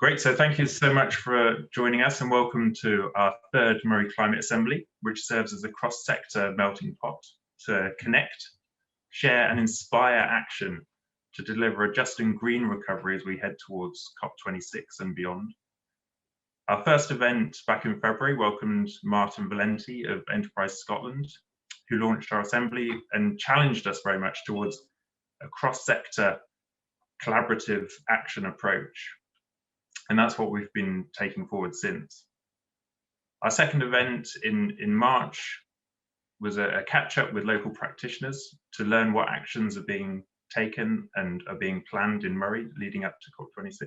Great, so thank you so much for joining us and welcome to our third Moray Climate Assembly, which serves as a cross-sector melting pot to connect, share and inspire action to deliver a just and green recovery as we head towards COP26 and beyond. Our first event back in February welcomed Martin Valenti of Enterprise Scotland, who launched our assembly and challenged us very much towards a cross-sector collaborative action approach. And that's what we've been taking forward since. Our second event in March was a catch-up with local practitioners to learn what actions are being taken and are being planned in Moray leading up to COP26.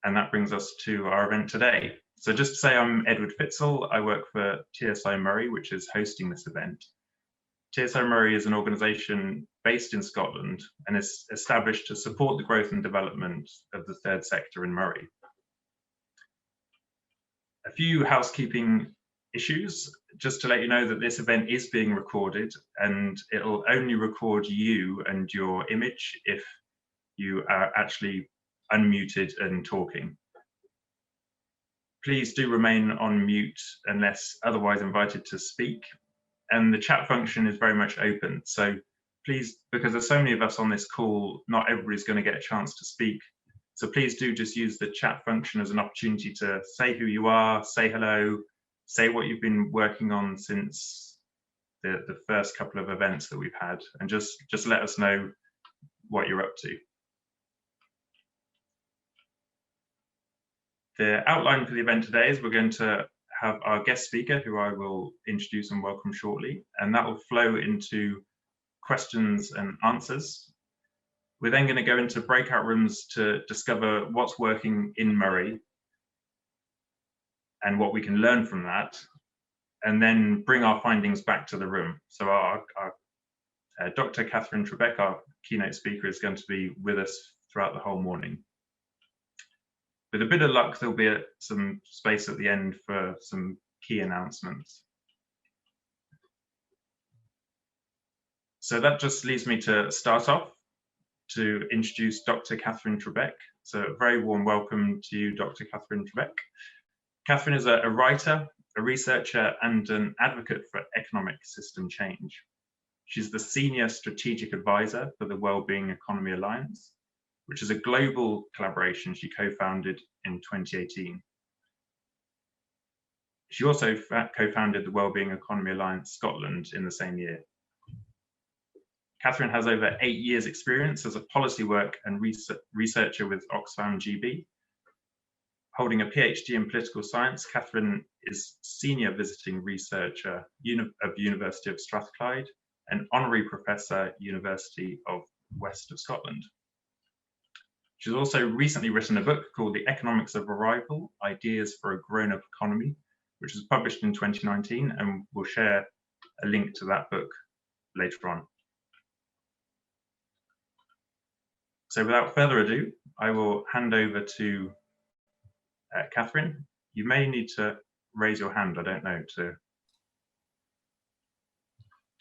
And that brings us to our event today. So just to say, I'm Edward Fitzel. I work for tsiMORAY, which is hosting this event. tsiMORAY is an organisation based in Scotland and is established to support the growth and development of the third sector in Moray. A few housekeeping issues, just to let you know that this event is being recorded and it'll only record you and your image if you are actually unmuted and talking. Please do remain on mute unless otherwise invited to speak. And the chat function is very much open. So please, because there's so many of us on this call, not everybody's going to get a chance to speak. So please do just use the chat function as an opportunity to say who you are, say hello, say what you've been working on since the first couple of events that we've had, and just let us know what you're up to. The outline for the event today is we're going to have our guest speaker, who I will introduce and welcome shortly, and that will flow into questions and answers. We're then going to go into breakout rooms to discover what's working in Moray and what we can learn from that, and then bring our findings back to the room. So our Dr. Katherine Trebeck, our keynote speaker, is going to be with us throughout the whole morning. With a bit of luck, there'll be some space at the end for some key announcements. So that just leaves me to start off to introduce Dr. Katherine Trebeck. So a very warm welcome to you, Dr. Katherine Trebeck. Katherine is a writer, a researcher, and an advocate for economic system change. She's the Senior Strategic Advisor for the Wellbeing Economy Alliance, which is a global collaboration she co-founded in 2018. She also co-founded the Wellbeing Economy Alliance Scotland in the same year. Katherine has over 8 years experience as a policy work and researcher with Oxfam GB. Holding a PhD in political science, Katherine is senior visiting researcher of University of Strathclyde and honorary professor, University of West of Scotland. She's also recently written a book called The Economics of Arrival, Ideas for a Grown-Up Economy, which was published in 2019, and we'll share a link to that book later on. So without further ado, I will hand over to Katherine. You may need to raise your hand, I don't know, to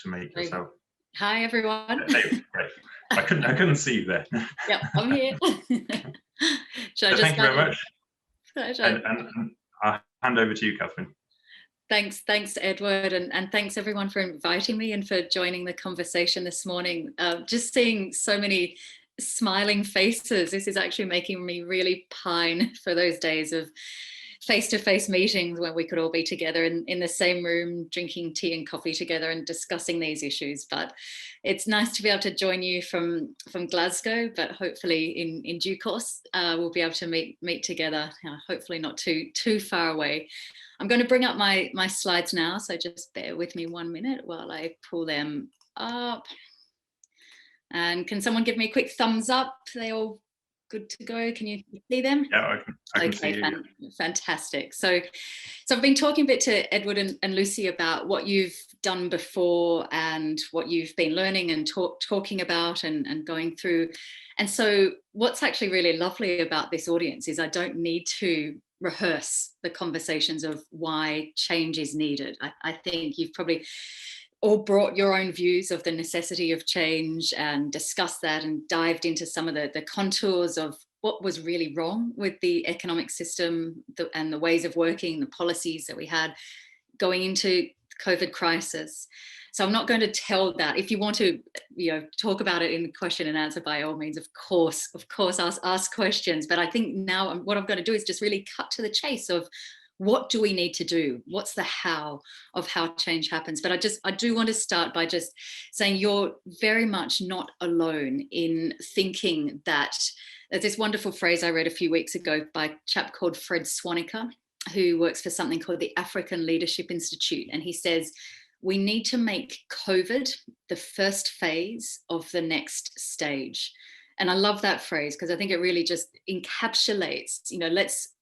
make yourself. Hi, everyone. Great. I couldn't see you there. Yep, I'm here. Thank you very much. And I'll hand over to you, Katherine. Thanks, Edward, and thanks everyone for inviting me and for joining the conversation this morning. Just seeing so many smiling faces, this is actually making me really pine for those days of face-to-face meetings when we could all be together in the same room, drinking tea and coffee together and discussing these issues. But it's nice to be able to join you from Glasgow, but hopefully in due course, we'll be able to meet together, hopefully not too far away. I'm going to bring up my slides now, so just bear with me 1 minute while I pull them up. And can someone give me a quick thumbs up? Are they all good to go? Can you see them? Yeah, I can see you. Fantastic. So I've been talking a bit to Edward and Lucy about what you've done before and what you've been learning and talking about and going through. And so what's actually really lovely about this audience is I don't need to rehearse the conversations of why change is needed. I think you've probably all brought your own views of the necessity of change and discussed that and dived into some of the contours of what was really wrong with the economic system and the ways of working, the policies that we had going into COVID crisis. So I'm not going to tell that. If you want to, talk about it in the question and answer, by all means, of course, ask questions. But I think now what I'm going to do is just really cut to the chase of what do we need to do? What's the how of how change happens? But I do want to start by just saying you're very much not alone in thinking that. There's this wonderful phrase I read a few weeks ago by a chap called Fred Swaneker, who works for something called the African Leadership Institute. And he says, we need to make COVID the first phase of the next stage. And I love that phrase because I think it really just encapsulates,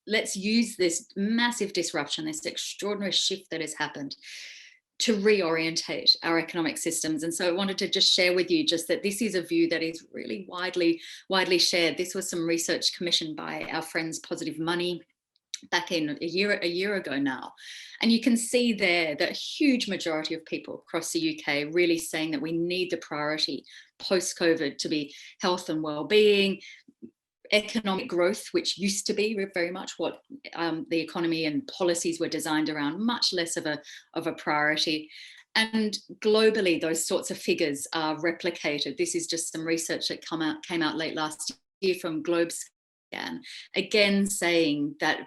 let's use this massive disruption, this extraordinary shift that has happened to reorientate our economic systems. And so I wanted to just share with you just that this is a view that is really widely shared. This was some research commissioned by our friends Positive Money back in a year ago now. And you can see there that a huge majority of people across the UK really saying that we need the priority post-COVID to be health and well-being, economic growth, which used to be very much what the economy and policies were designed around, much less of a priority. And globally, those sorts of figures are replicated. This is just some research that came out late last year from GlobeScan, again saying that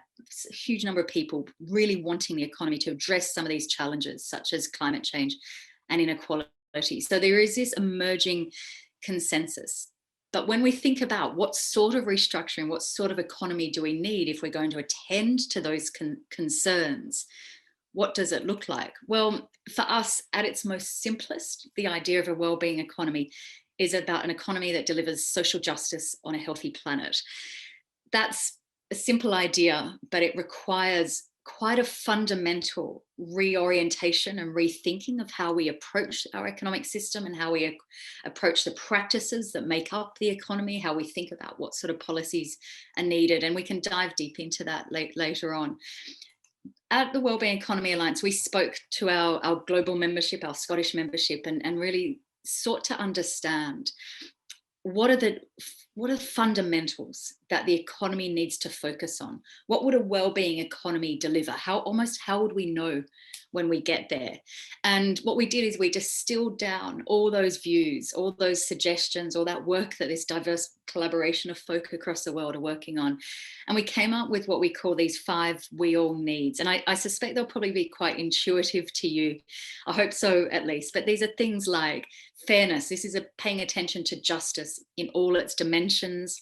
a huge number of people really wanting the economy to address some of these challenges, such as climate change and inequality. So there is this emerging consensus. But when we think about what sort of restructuring, what sort of economy do we need if we're going to attend to those concerns, what does it look like? Well, for us, at its most simplest, the idea of a well-being economy is about an economy that delivers social justice on a healthy planet. That's a simple idea, but it requires quite a fundamental reorientation and rethinking of how we approach our economic system and how we approach the practices that make up the economy, how we think about what sort of policies are needed. And we can dive deep into that later on. At the Wellbeing Economy Alliance, we spoke to our global membership, our Scottish membership, and really sought to understand what are the fundamentals that the economy needs to focus on? What would a well-being economy deliver? How would we know when we get there? And what we did is we distilled down all those views, all those suggestions, all that work that this diverse collaboration of folk across the world are working on. And we came up with what we call these 5 we all needs. And I suspect they'll probably be quite intuitive to you. I hope so, at least. But these are things like fairness. This is paying attention to justice in all its dimensions,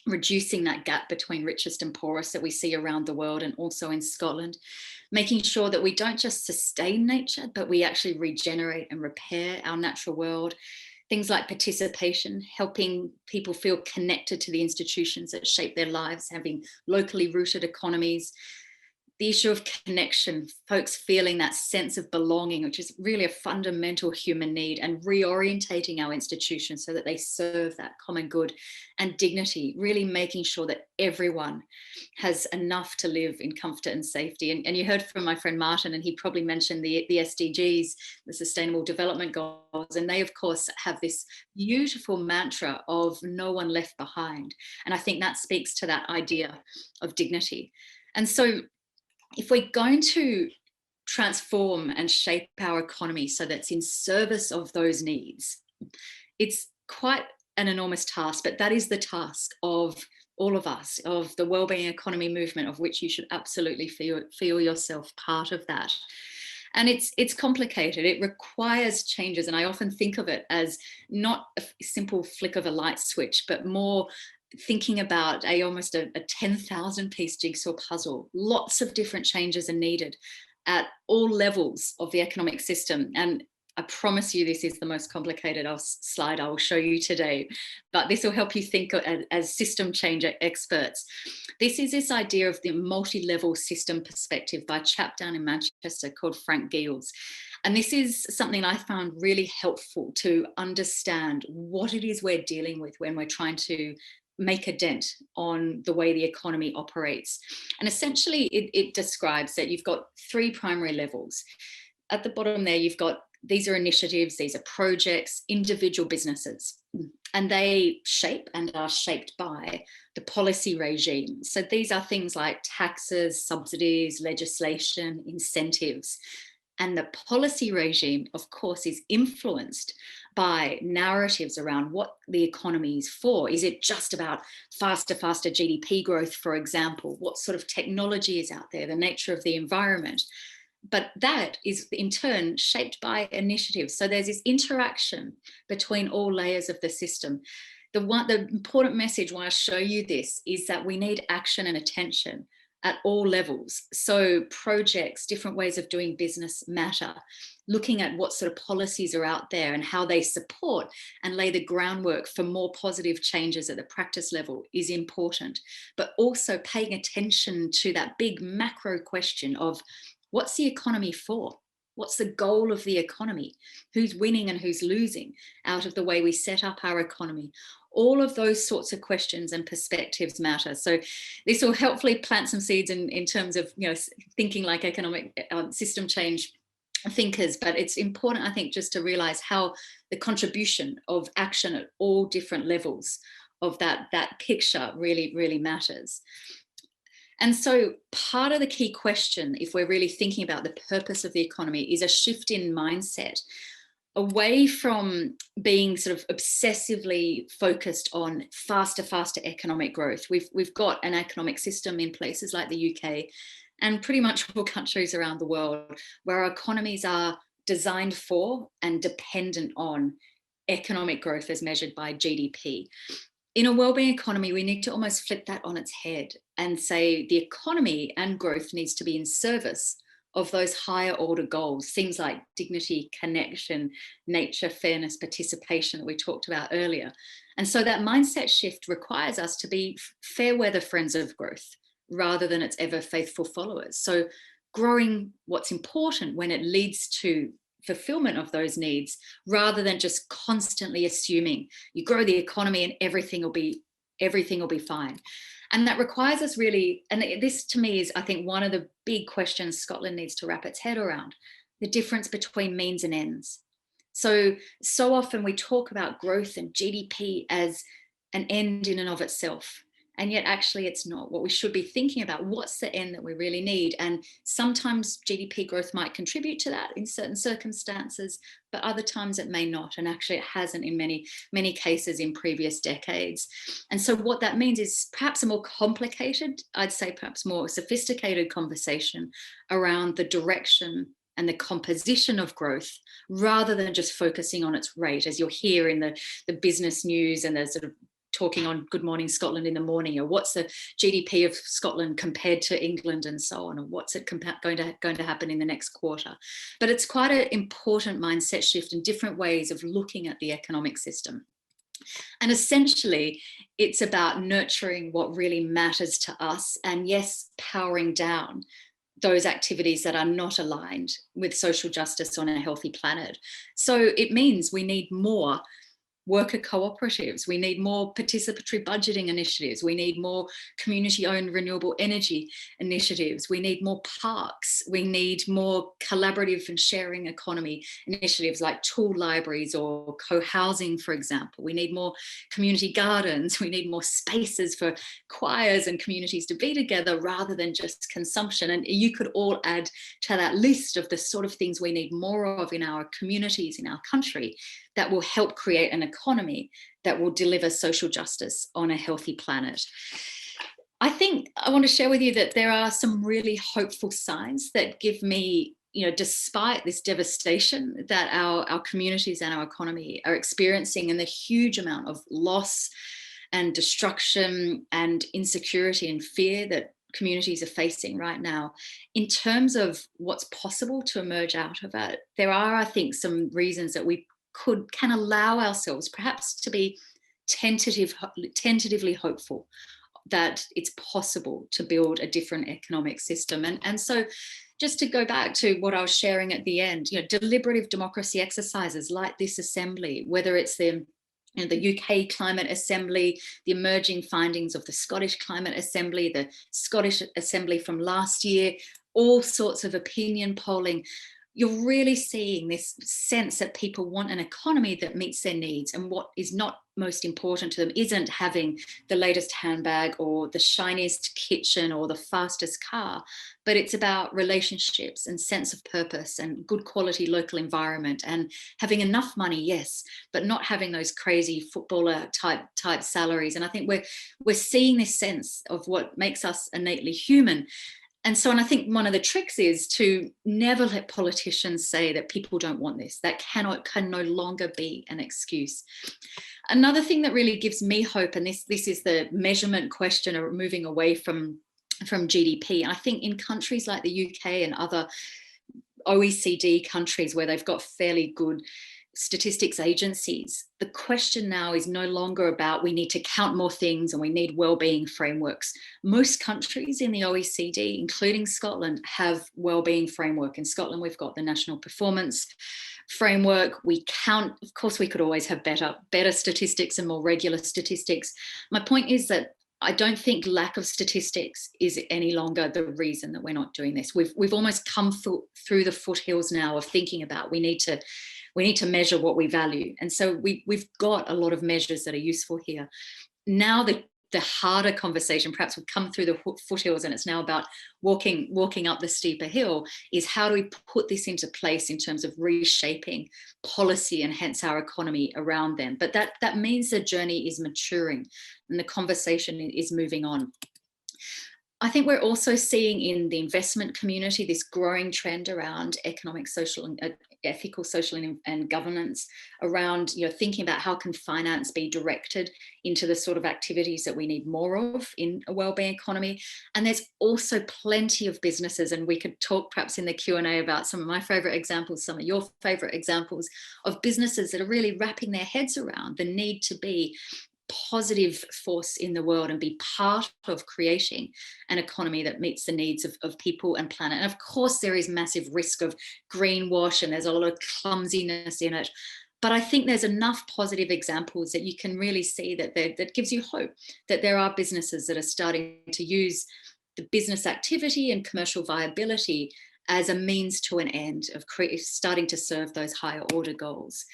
reducing that gap between richest and poorest that we see around the world and also in Scotland, making sure that we don't just sustain nature, but we actually regenerate and repair our natural world. Things like participation, helping people feel connected to the institutions that shape their lives, having locally rooted economies. The issue of connection, folks feeling that sense of belonging, which is really a fundamental human need, and reorientating our institutions so that they serve that common good, and dignity, really making sure that everyone has enough to live in comfort and safety. And you heard from my friend Martin, and he probably mentioned the SDGs, the Sustainable Development Goals, and they of course have this beautiful mantra of no one left behind. And I think that speaks to that idea of dignity. And so if we're going to transform and shape our economy so that's in service of those needs, it's quite an enormous task, but that is the task of all of us, of the Wellbeing Economy movement, of which you should absolutely feel yourself part of that. And it's complicated. It requires changes. And I often think of it as not a simple flick of a light switch, but more thinking about almost a 10,000 piece jigsaw puzzle. Lots of different changes are needed at all levels of the economic system. And I promise you this is the most complicated slide I will show you today, but this will help you think as system change experts. This is this idea of the multi-level system perspective by a chap down in Manchester called Frank Giles. And this is something I found really helpful to understand what it is we're dealing with when we're trying to make a dent on the way the economy operates. And essentially it describes that you've got 3 primary levels. At the bottom there, you've got These are initiatives, these are projects, individual businesses, and they shape and are shaped by the policy regime. So these are things like taxes, subsidies, legislation, incentives. And the policy regime, of course, is influenced by narratives around what the economy is for. Is it just about faster GDP growth, for example? What sort of technology is out there, the nature of the environment? But that is in turn shaped by initiatives. So there's this interaction between all layers of the system. The important message why I show you this is that we need action and attention at all levels. So projects, different ways of doing business matter. Looking at what sort of policies are out there and how they support and lay the groundwork for more positive changes at the practice level is important. But also paying attention to that big macro question of, what's the economy for? What's the goal of the economy? Who's winning and who's losing out of the way we set up our economy? All of those sorts of questions and perspectives matter. So this will helpfully plant some seeds in terms of, you know, thinking like economic system change thinkers. But it's important, I think, just to realize how the contribution of action at all different levels of that picture really matters. And so part of the key question, if we're really thinking about the purpose of the economy, is a shift in mindset away from being sort of obsessively focused on faster economic growth. We've got an economic system in places like the UK and pretty much all countries around the world where our economies are designed for and dependent on economic growth as measured by GDP. In a wellbeing economy, we need to almost flip that on its head and say the economy and growth needs to be in service of those higher order goals, things like dignity, connection, nature, fairness, participation that we talked about earlier. And so that mindset shift requires us to be fair weather friends of growth rather than its ever faithful followers. So growing what's important when it leads to fulfillment of those needs, rather than just constantly assuming you grow the economy and everything will be fine. And that requires us really, and this to me is, I think, one of the big questions Scotland needs to wrap its head around, the difference between means and ends. So often we talk about growth and GDP as an end in and of itself. And yet actually it's not. What we should be thinking about, what's the end that we really need? And sometimes GDP growth might contribute to that in certain circumstances, but other times it may not. And actually it hasn't in many cases in previous decades. And so what that means is perhaps a more complicated, I'd say perhaps more sophisticated conversation around the direction and the composition of growth, rather than just focusing on its rate, as you'll hear in the business news and the sort of talking on Good Morning Scotland in the morning, or what's the GDP of Scotland compared to England and so on, and what's it going to happen in the next quarter. But it's quite an important mindset shift and different ways of looking at the economic system. And essentially, it's about nurturing what really matters to us, and yes, powering down those activities that are not aligned with social justice on a healthy planet. So it means we need more worker cooperatives, we need more participatory budgeting initiatives, we need more community-owned renewable energy initiatives, we need more parks, we need more collaborative and sharing economy initiatives like tool libraries or co-housing, for example. We need more community gardens, we need more spaces for choirs and communities to be together rather than just consumption. And you could all add to that list of the sort of things we need more of in our communities, in our country, that will help create an economy that will deliver social justice on a healthy planet. I think I want to share with you that there are some really hopeful signs that give me, despite this devastation that our communities and our economy are experiencing, and the huge amount of loss and destruction and insecurity and fear that communities are facing right now, in terms of what's possible to emerge out of it, there are, I think, some reasons that we can allow ourselves perhaps to be tentatively hopeful that it's possible to build a different economic system. And so just to go back to what I was sharing at the end, deliberative democracy exercises like this assembly, whether it's the UK Climate Assembly, the emerging findings of the Scottish Climate Assembly, the Scottish Assembly from last year, all sorts of opinion polling, you're really seeing this sense that people want an economy that meets their needs, and what is not most important to them isn't having the latest handbag or the shiniest kitchen or the fastest car, but it's about relationships and sense of purpose and good quality local environment and having enough money, yes, but not having those crazy footballer type salaries. And I think we're seeing this sense of what makes us innately human. And so, and I think one of the tricks is to never let politicians say that people don't want this. That can no longer be an excuse. Another thing that really gives me hope, and this is the measurement question of moving away from GDP. I think in countries like the UK and other OECD countries where they've got fairly good statistics agencies, the question now is no longer about we need to count more things and we need wellbeing frameworks. Most countries in the OECD, including Scotland, have wellbeing framework. In Scotland, we've got the National Performance Framework. We count, of course, we could always have better statistics and more regular statistics. My point is that I don't think lack of statistics is any longer the reason that we're not doing this. We've almost come through the foothills now of thinking about we need to measure what we value. And so we've got a lot of measures that are useful here. Now the harder conversation, perhaps we've come through the foothills and it's now about walking up the steeper hill, is how do we put this into place in terms of reshaping policy and hence our economy around them. But that means the journey is maturing and the conversation is moving on. I think we're also seeing in the investment community this growing trend around economic, social, and ethical, social, and governance, around thinking about how can finance be directed into the sort of activities that we need more of in a wellbeing economy. And there's also plenty of businesses, and we could talk perhaps in the Q&A about some of my favourite examples, some of your favourite examples of businesses that are really wrapping their heads around the need to be positive force in the world and be part of creating an economy that meets the needs of people and planet. And of course, there is massive risk of greenwash and there's a lot of clumsiness in it. But I think there's enough positive examples that you can really see that gives you hope that there are businesses that are starting to use the business activity and commercial viability as a means to an end of starting to serve those higher order goals.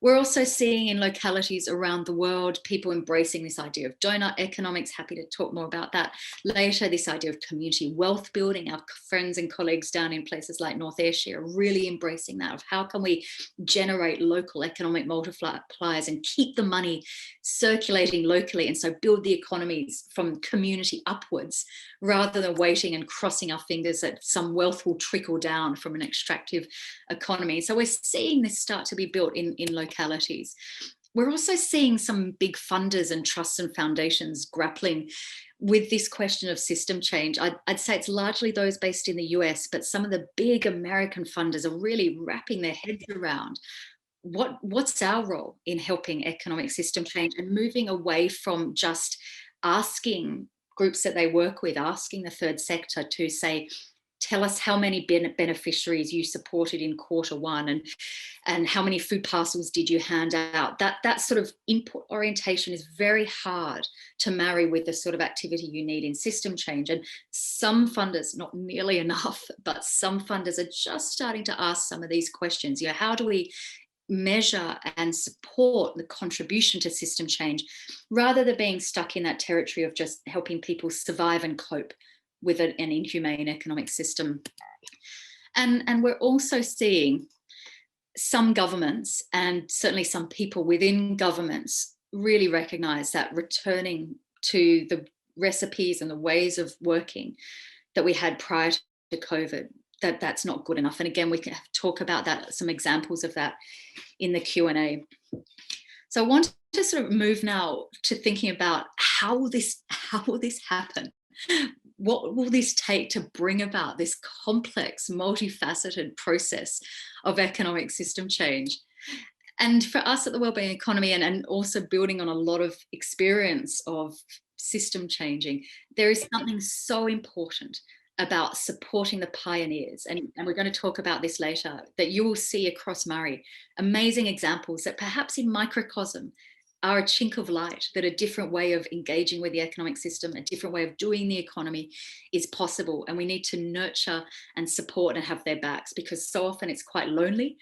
We're also seeing in localities around the world, people embracing this idea of donut economics. Happy to talk more about that later. This idea of community wealth building. Our friends and colleagues down in places like North Ayrshire are really embracing that, of how can we generate local economic multipliers and keep the money circulating locally, and so build the economies from community upwards, rather than waiting and crossing our fingers that some wealth will trickle down from an extractive economy. So we're seeing this start to be built in localities. We're also seeing some big funders and trusts and foundations grappling with this question of system change. I'd say it's largely those based in the US, but some of the big American funders are really wrapping their heads around what's our role in helping economic system change, and moving away from just asking groups that they work with, asking the third sector to say, tell us how many beneficiaries you supported in Q1 and how many food parcels did you hand out. That sort of input orientation is very hard to marry with the sort of activity you need in system change. And some funders, not nearly enough, but some funders are just starting to ask some of these questions. How do we measure and support the contribution to system change, rather than being stuck in that territory of just helping people survive and cope with an inhumane economic system. And we're also seeing some governments, and certainly some people within governments, really recognise that returning to the recipes and the ways of working that we had prior to COVID, that's not good enough. And again, we can talk about that, some examples of that in the Q&A. So I want to sort of move now to thinking about how will this happen? What will this take to bring about this complex, multifaceted process of economic system change? And for us at the Wellbeing Economy, and also building on a lot of experience of system changing, there is something so important about supporting the pioneers. And we're going to talk about this later, that you will see across Moray amazing examples that perhaps in microcosm are a chink of light, that a different way of engaging with the economic system, a different way of doing the economy is possible. And we need to nurture and support and have their backs, because so often it's quite lonely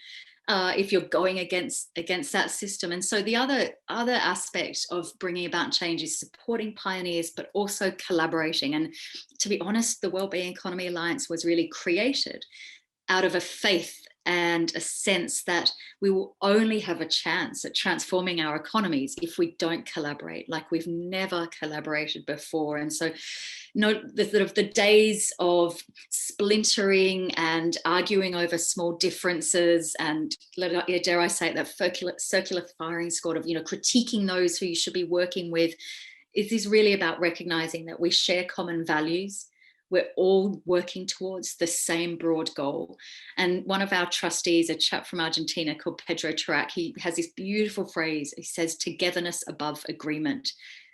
if you're going against that system. And so the other aspect of bringing about change is supporting pioneers, but also collaborating. And to be honest, the Wellbeing Economy Alliance was really created out of a faith and a sense that we will only have a chance at transforming our economies if we don't collaborate like we've never collaborated before. And so, the days of splintering and arguing over small differences, and dare I say it, that circular firing squad of critiquing those who you should be working with, is really about recognizing that we share common values. We're all working towards the same broad goal. And one of our trustees, a chap from Argentina called Pedro Tarak, he has this beautiful phrase. He says, togetherness above agreement.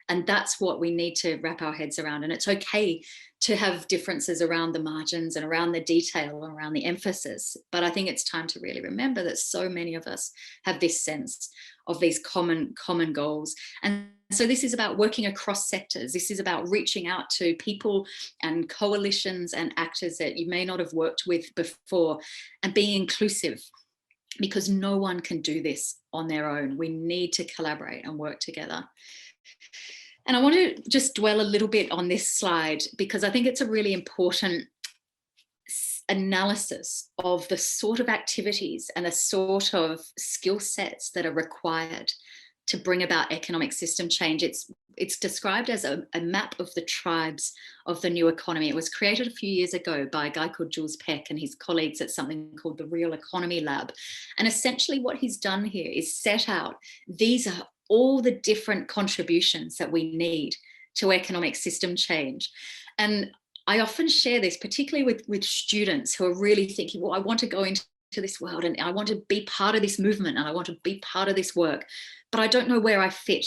And that's what we need to wrap our heads around. And it's okay to have differences around the margins and around the detail and around the emphasis. But I think it's time to really remember that so many of us have this sense of these common goals. And so this is about working across sectors. This is about reaching out to people and coalitions and actors that you may not have worked with before, and being inclusive, because no one can do this on their own. We need to collaborate and work together. And I want to just dwell a little bit on this slide, because I think it's a really important analysis of the sort of activities and the sort of skill sets that are required to bring about economic system change. It's described as a map of the tribes of the new economy. It was created a few years ago by a guy called Jules Peck and his colleagues at something called the Real Economy Lab. And essentially what he's done here is set out, these are all the different contributions that we need to economic system change. And I often share this, particularly with students who are really thinking, well, I want to go into this world and I want to be part of this movement and I want to be part of this work, but I don't know where I fit.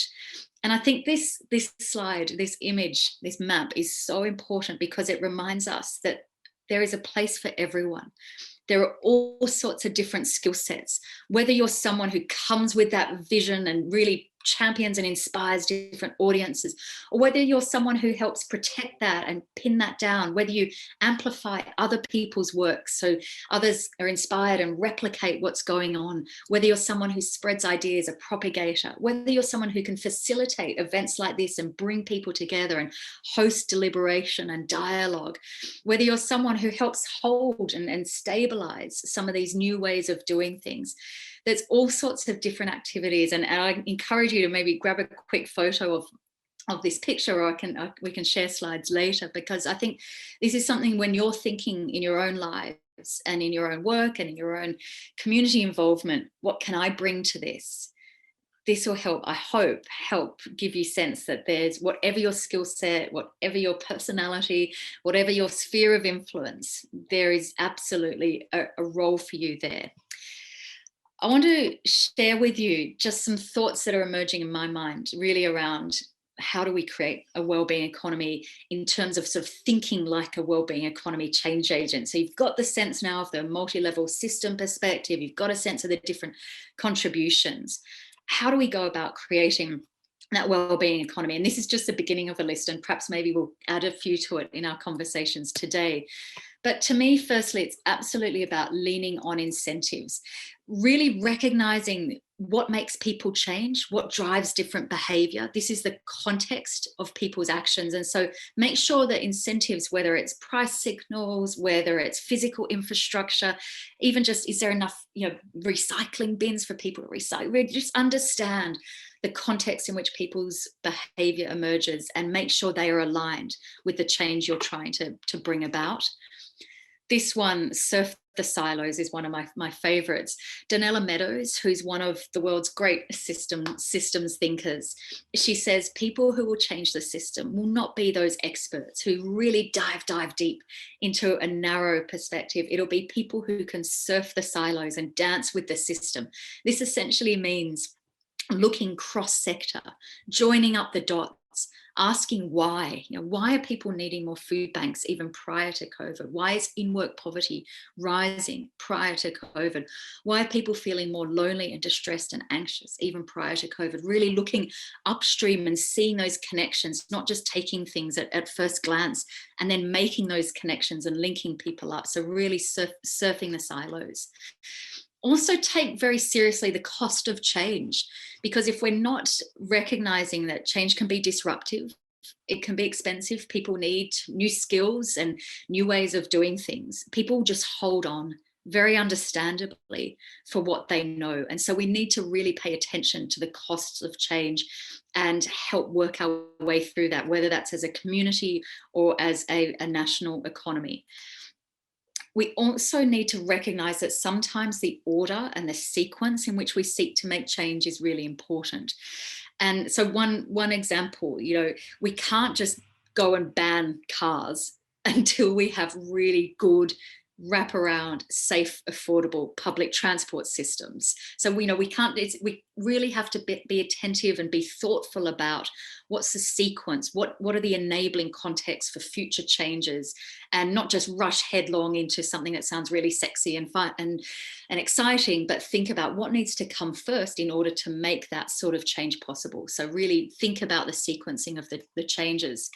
And I think this slide, this image, this map is so important, because it reminds us that there is a place for everyone. There are all sorts of different skill sets, whether you're someone who comes with that vision and really champions and inspires different audiences, or whether you're someone who helps protect that and pin that down, whether you amplify other people's work so others are inspired and replicate what's going on, whether you're someone who spreads ideas, a propagator, whether you're someone who can facilitate events like this and bring people together and host deliberation and dialogue, whether you're someone who helps hold and stabilize some of these new ways of doing things. There's all sorts of different activities, and I encourage you to maybe grab a quick photo of this picture, or we can share slides later, because I think this is something, when you're thinking in your own lives and in your own work and in your own community involvement, what can I bring to this? This will help, I hope, give you sense that there's, whatever your skill set, whatever your personality, whatever your sphere of influence, there is absolutely a role for you there. I want to share with you just some thoughts that are emerging in my mind, really around how do we create a wellbeing economy in terms of sort of thinking like a wellbeing economy change agent. So you've got the sense now of the multi-level system perspective, you've got a sense of the different contributions. How do we go about creating that wellbeing economy? And this is just the beginning of a list, and perhaps maybe we'll add a few to it in our conversations today. But to me, firstly, it's absolutely about leaning on incentives, really recognizing what makes people change, what drives different behavior. This is the context of people's actions. And so make sure that incentives, whether it's price signals, whether it's physical infrastructure, even just, is there enough, recycling bins for people to recycle? Just understand the context in which people's behavior emerges and make sure they are aligned with the change you're trying to bring about. This one, Surf the Silos, is one of my favorites. Donella Meadows, who's one of the world's great systems thinkers, she says people who will change the system will not be those experts who really dive deep into a narrow perspective. It'll be people who can surf the silos and dance with the system. This essentially means looking cross-sector, joining up the dots, asking why. Why are people needing more food banks even prior to COVID? Why is in-work poverty rising prior to COVID? Why are people feeling more lonely and distressed and anxious even prior to COVID? Really looking upstream and seeing those connections, not just taking things at first glance and then making those connections and linking people up. So really surfing the silos. Also take very seriously the cost of change, because if we're not recognizing that change can be disruptive, it can be expensive, people need new skills and new ways of doing things, people just hold on very understandably for what they know. And so we need to really pay attention to the costs of change and help work our way through that, whether that's as a community or as a national economy. We also need to recognize that sometimes the order and the sequence in which we seek to make change is really important. And so one example, we can't just go and ban cars until we have really good wraparound, safe, affordable public transport systems. So we really have to be attentive and be thoughtful about what's the sequence, what are the enabling contexts for future changes, and not just rush headlong into something that sounds really sexy and fun and exciting, but think about what needs to come first in order to make that sort of change possible. So really think about the sequencing of the changes.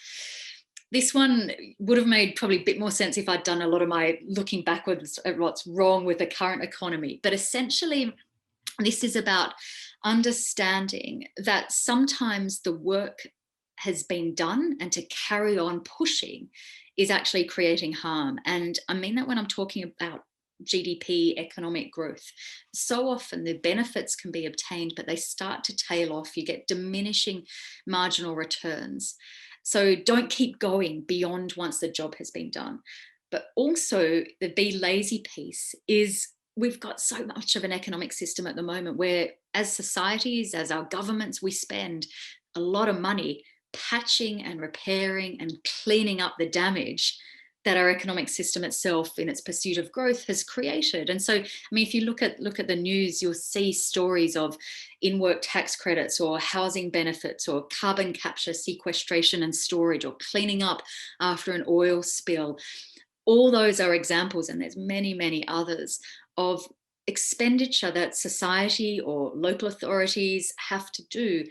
This one would have made probably a bit more sense if I'd done a lot of my looking backwards at what's wrong with the current economy. But essentially, this is about understanding that sometimes the work has been done and to carry on pushing is actually creating harm. And I mean that when I'm talking about GDP, economic growth. So often the benefits can be obtained, but they start to tail off. You get diminishing marginal returns. So don't keep going beyond once the job has been done. But also the be lazy piece is we've got so much of an economic system at the moment where as societies, as our governments, we spend a lot of money patching and repairing and cleaning up the damage that our economic system itself in its pursuit of growth has created. And so, I mean, if you look at the news, you'll see stories of in-work tax credits or housing benefits or carbon capture, sequestration and storage, or cleaning up after an oil spill. All those are examples, and there's many, many others, of expenditure that society or local authorities have to do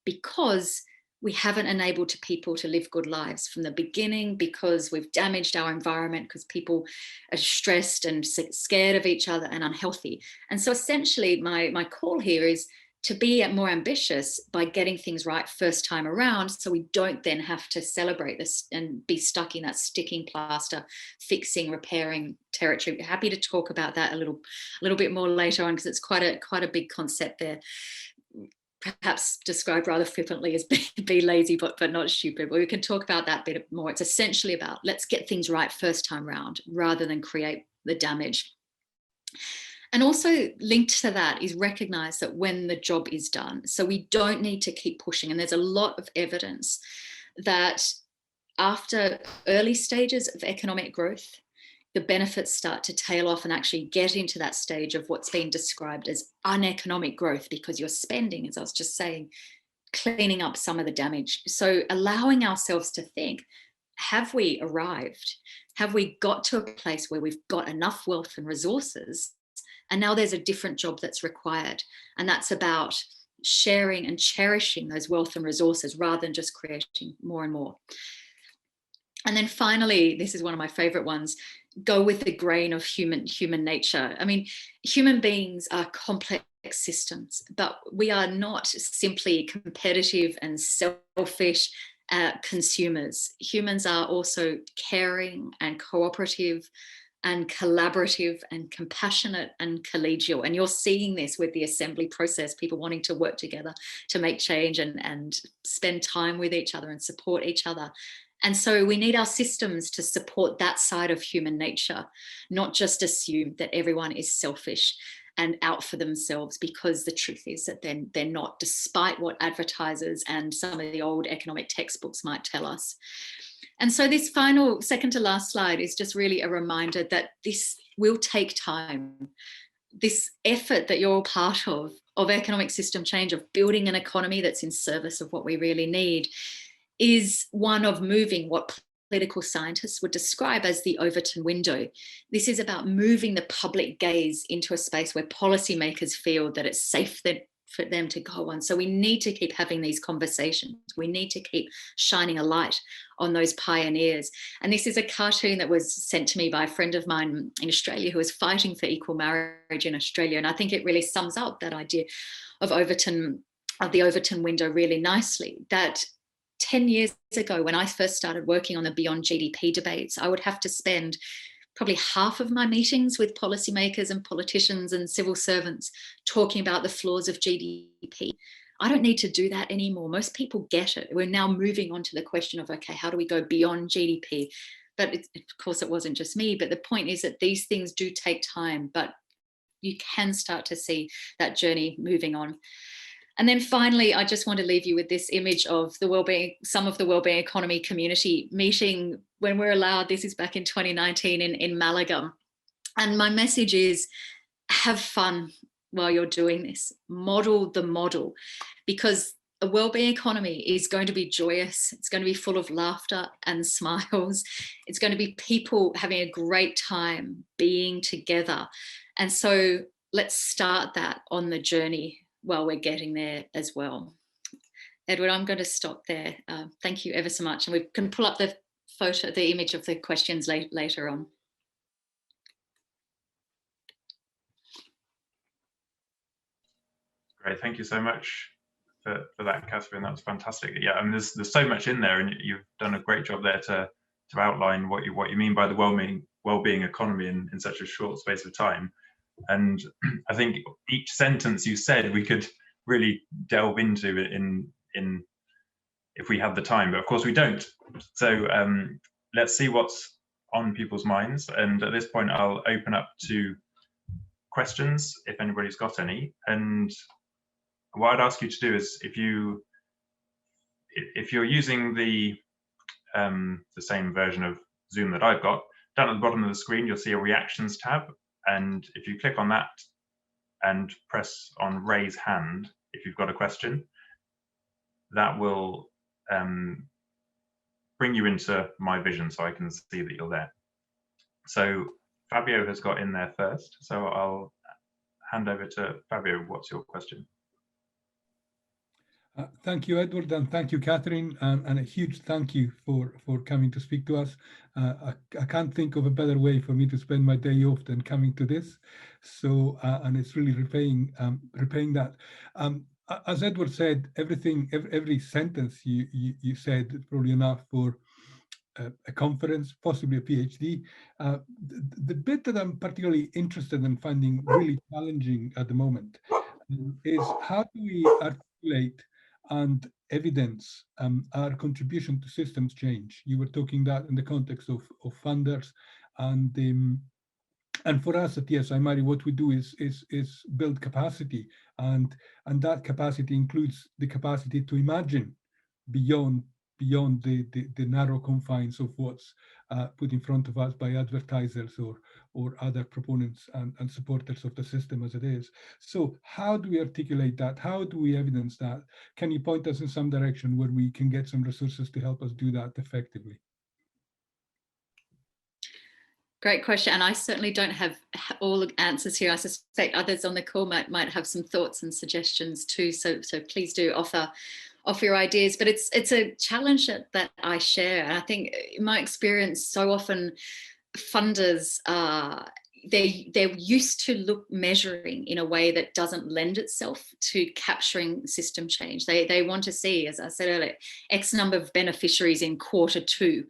because we haven't enabled people to live good lives from the beginning, because we've damaged our environment, because people are stressed and scared of each other and unhealthy. And so essentially my call here is to be more ambitious by getting things right first time around, so we don't then have to celebrate this and be stuck in that sticking plaster, fixing, repairing territory. Happy to talk about that a little bit more later on, because it's quite a big concept there. Perhaps described rather flippantly as be lazy but not stupid. But we can talk about that a bit more. It's essentially about let's get things right first time round rather than create the damage. And also linked to that is recognize that when the job is done, so we don't need to keep pushing. And there's a lot of evidence that after early stages of economic growth, the benefits start to tail off and actually get into that stage of what's been described as uneconomic growth, because you're spending, as I was just saying, cleaning up some of the damage. So allowing ourselves to think, have we arrived? Have we got to a place where we've got enough wealth and resources? And now there's a different job that's required. And that's about sharing and cherishing those wealth and resources rather than just creating more and more. And then finally, this is one of my favorite ones, go with the grain of human nature. I mean, human beings are complex systems, but we are not simply competitive and selfish consumers. Humans are also caring and cooperative and collaborative and compassionate and collegial. And you're seeing this with the assembly process, people wanting to work together to make change and spend time with each other and support each other. And so we need our systems to support that side of human nature, not just assume that everyone is selfish and out for themselves, because the truth is that they're not, despite what advertisers and some of the old economic textbooks might tell us. And so this final, second to last slide is just really a reminder that this will take time. This effort that you're all part of economic system change, of building an economy that's in service of what we really need, is one of moving what political scientists would describe as the Overton window. This is about moving the public gaze into a space where policymakers feel that it's safe for them to go on. So we need to keep having these conversations. We need to keep shining a light on those pioneers. And this is a cartoon that was sent to me by a friend of mine in Australia who is fighting for equal marriage in Australia. And I think it really sums up that idea of the Overton window really nicely, that 10 years ago, when I first started working on the Beyond GDP debates, I would have to spend probably half of my meetings with policymakers and politicians and civil servants talking about the flaws of GDP. I don't need to do that anymore. Most people get it. We're now moving on to the question of, okay, how do we go beyond GDP? But of course, it wasn't just me. But the point is that these things do take time, but you can start to see that journey moving on. And then finally, I just want to leave you with this image of some of the Wellbeing Economy community meeting when we're allowed. This is back in 2019 in Malaga. And my message is, have fun while you're doing this. Model the model, because a wellbeing economy is going to be joyous. It's going to be full of laughter and smiles. It's going to be people having a great time being together. And so let's start that on the journey while we're getting there as well. Edward, I'm going to stop there. Thank you ever so much. And we can pull up the image of the questions later on. Great, thank you so much for that, Katherine. That was fantastic. Yeah, I mean, there's so much in there, and you've done a great job there to outline what you mean by the wellbeing economy in such a short space of time. And I think each sentence you said we could really delve into it in if we have the time, but of course we don't. So let's see what's on people's minds. And at this point, I'll open up to questions if anybody's got any. And what I'd ask you to do is, if you're using the same version of Zoom that I've got, down at the bottom of the screen you'll see a reactions tab. And if you click on that and press on raise hand, if you've got a question, that will bring you into my vision so I can see that you're there. So Fabio has got in there first. So I'll hand over to Fabio. What's your question? Thank you, Edward, and thank you, Katherine, and a huge thank you for coming to speak to us. I can't think of a better way for me to spend my day off than coming to this. So, and it's really repaying that. As Edward said, every sentence you said is probably enough for a conference, possibly a PhD. The bit that I'm particularly interested in finding really challenging at the moment is, how do we articulate and evidence our contribution to systems change? You were talking that in the context of funders, and for us at tsiMORAY, what we do is build capacity, and that capacity includes the capacity to imagine beyond the narrow confines of what's put in front of us by advertisers or other proponents and supporters of the system as it is. So how do we articulate that? How do we evidence that? Can you point us in some direction where we can get some resources to help us do that effectively? Great question. And I certainly don't have all the answers here. I suspect others on the call might have some thoughts and suggestions too. So please do offer your ideas. But it's a challenge that I share. And I think in my experience, so often funders they're used to measuring in a way that doesn't lend itself to capturing system change. They want to see, as I said earlier, X number of beneficiaries in Q2.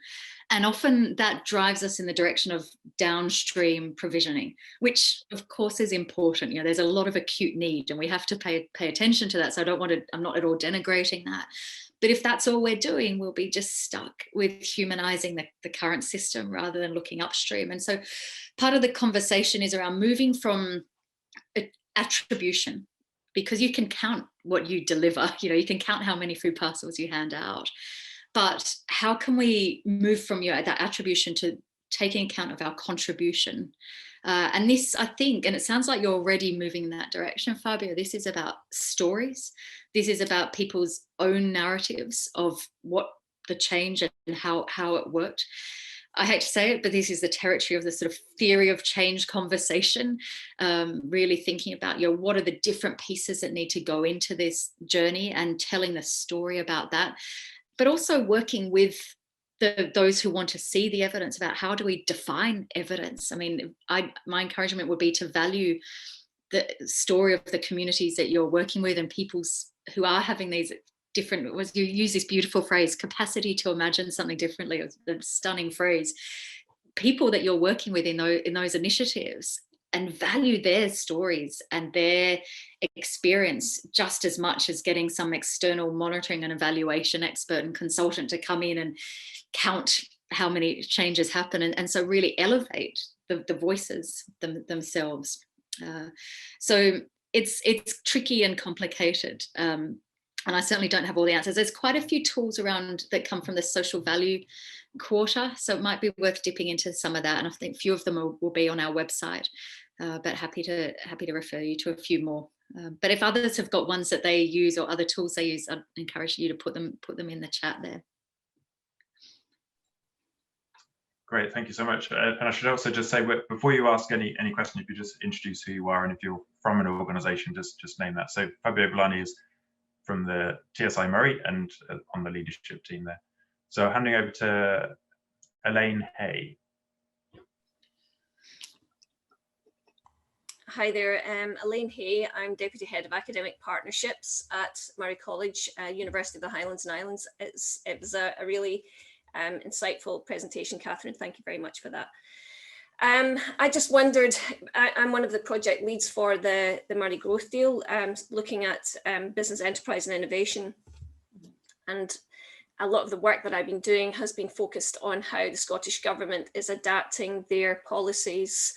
And often that drives us in the direction of downstream provisioning, which of course is important. You know, there's a lot of acute need and we have to pay attention to that. So I'm not at all denigrating that. But if that's all we're doing, we'll be just stuck with humanizing the current system rather than looking upstream. And so part of the conversation is around moving from attribution, because you can count what you deliver, you can count how many food parcels you hand out. But how can we move from that attribution to taking account of our contribution? And this, I think, and it sounds like you're already moving in that direction, Fabio, this is about stories. This is about people's own narratives of what the change and how it worked. I hate to say it, but this is the territory of the sort of theory of change conversation, really thinking about, what are the different pieces that need to go into this journey and telling the story about that, but also working with those who want to see the evidence about how do we define evidence. I mean, my encouragement would be to value the story of the communities that you're working with and people's who are having these different, you use this beautiful phrase, capacity to imagine something differently, a stunning phrase, people that you're working with in those initiatives, and value their stories and their experience just as much as getting some external monitoring and evaluation expert and consultant to come in and count how many changes happen, and so really elevate the voices themselves. So it's tricky and complicated. And I certainly don't have all the answers. There's quite a few tools around that come from the social value quarter, so it might be worth dipping into some of that. And I think a few of them will be on our website, but happy to refer you to a few more. But if others have got ones that they use or other tools they use, I'd encourage you to put them in the chat there. Great, thank you so much. And I should also just say, before you ask any question, if you just introduce who you are, and if you're from an organisation, just name that. So Fabio Villani is from the tsiMORAY and on the leadership team there. So handing over to Elaine Hay. Hi there, Elaine Hay. I'm Deputy Head of Academic Partnerships at Moray College, University of the Highlands and Islands. It was a really insightful presentation, Katherine. Thank you very much for that. I just wondered, I'm one of the project leads for the Moray Growth Deal, looking at business, enterprise and innovation. And a lot of the work that I've been doing has been focused on how the Scottish Government is adapting their policies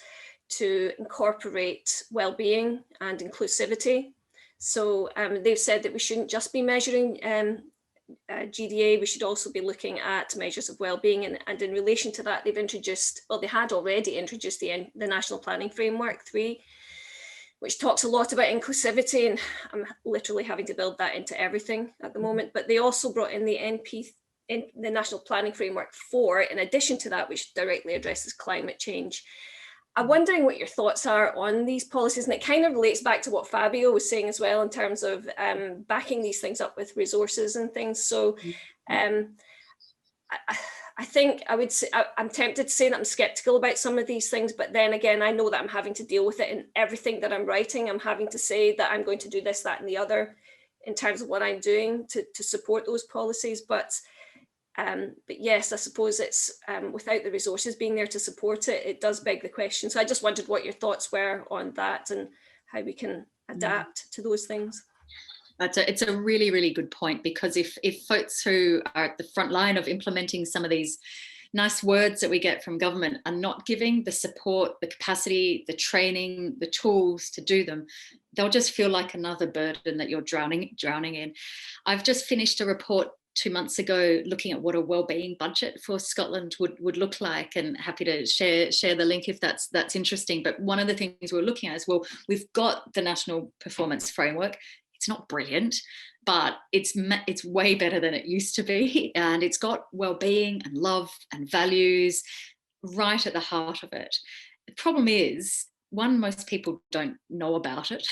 to incorporate well-being and inclusivity. So they've said that we shouldn't just be measuring GDA, we should also be looking at measures of well-being, and in relation to that, they've introduced, well, they had already introduced the National Planning Framework 3, which talks a lot about inclusivity, and I'm literally having to build that into everything at the moment. But they also brought in the National Planning Framework 4, in addition to that, which directly addresses climate change. I'm wondering what your thoughts are on these policies, and it kind of relates back to what Fabio was saying as well in terms of backing these things up with resources and things. So I think I would say, I'm tempted to say that I'm skeptical about some of these things, but then again, I know that I'm having to deal with it in everything that I'm writing. I'm having to say that I'm going to do this, that, and the other in terms of what I'm doing to support those policies. But yes, I suppose it's without the resources being there to support it, it does beg the question. So I just wondered what your thoughts were on that and how we can adapt to those things. It's a really, really good point, because if folks who are at the front line of implementing some of these nice words that we get from government are not giving the support, the capacity, the training, the tools to do them, they'll just feel like another burden that you're drowning in. I've just finished a report 2 months ago looking at what a wellbeing budget for Scotland would look like, and happy to share the link if that's interesting. But one of the things we're looking at is, well, we've got the National Performance Framework. It's not brilliant, but it's way better than it used to be, and it's got well-being and love and values right at the heart of it. The problem is, one, most people don't know about it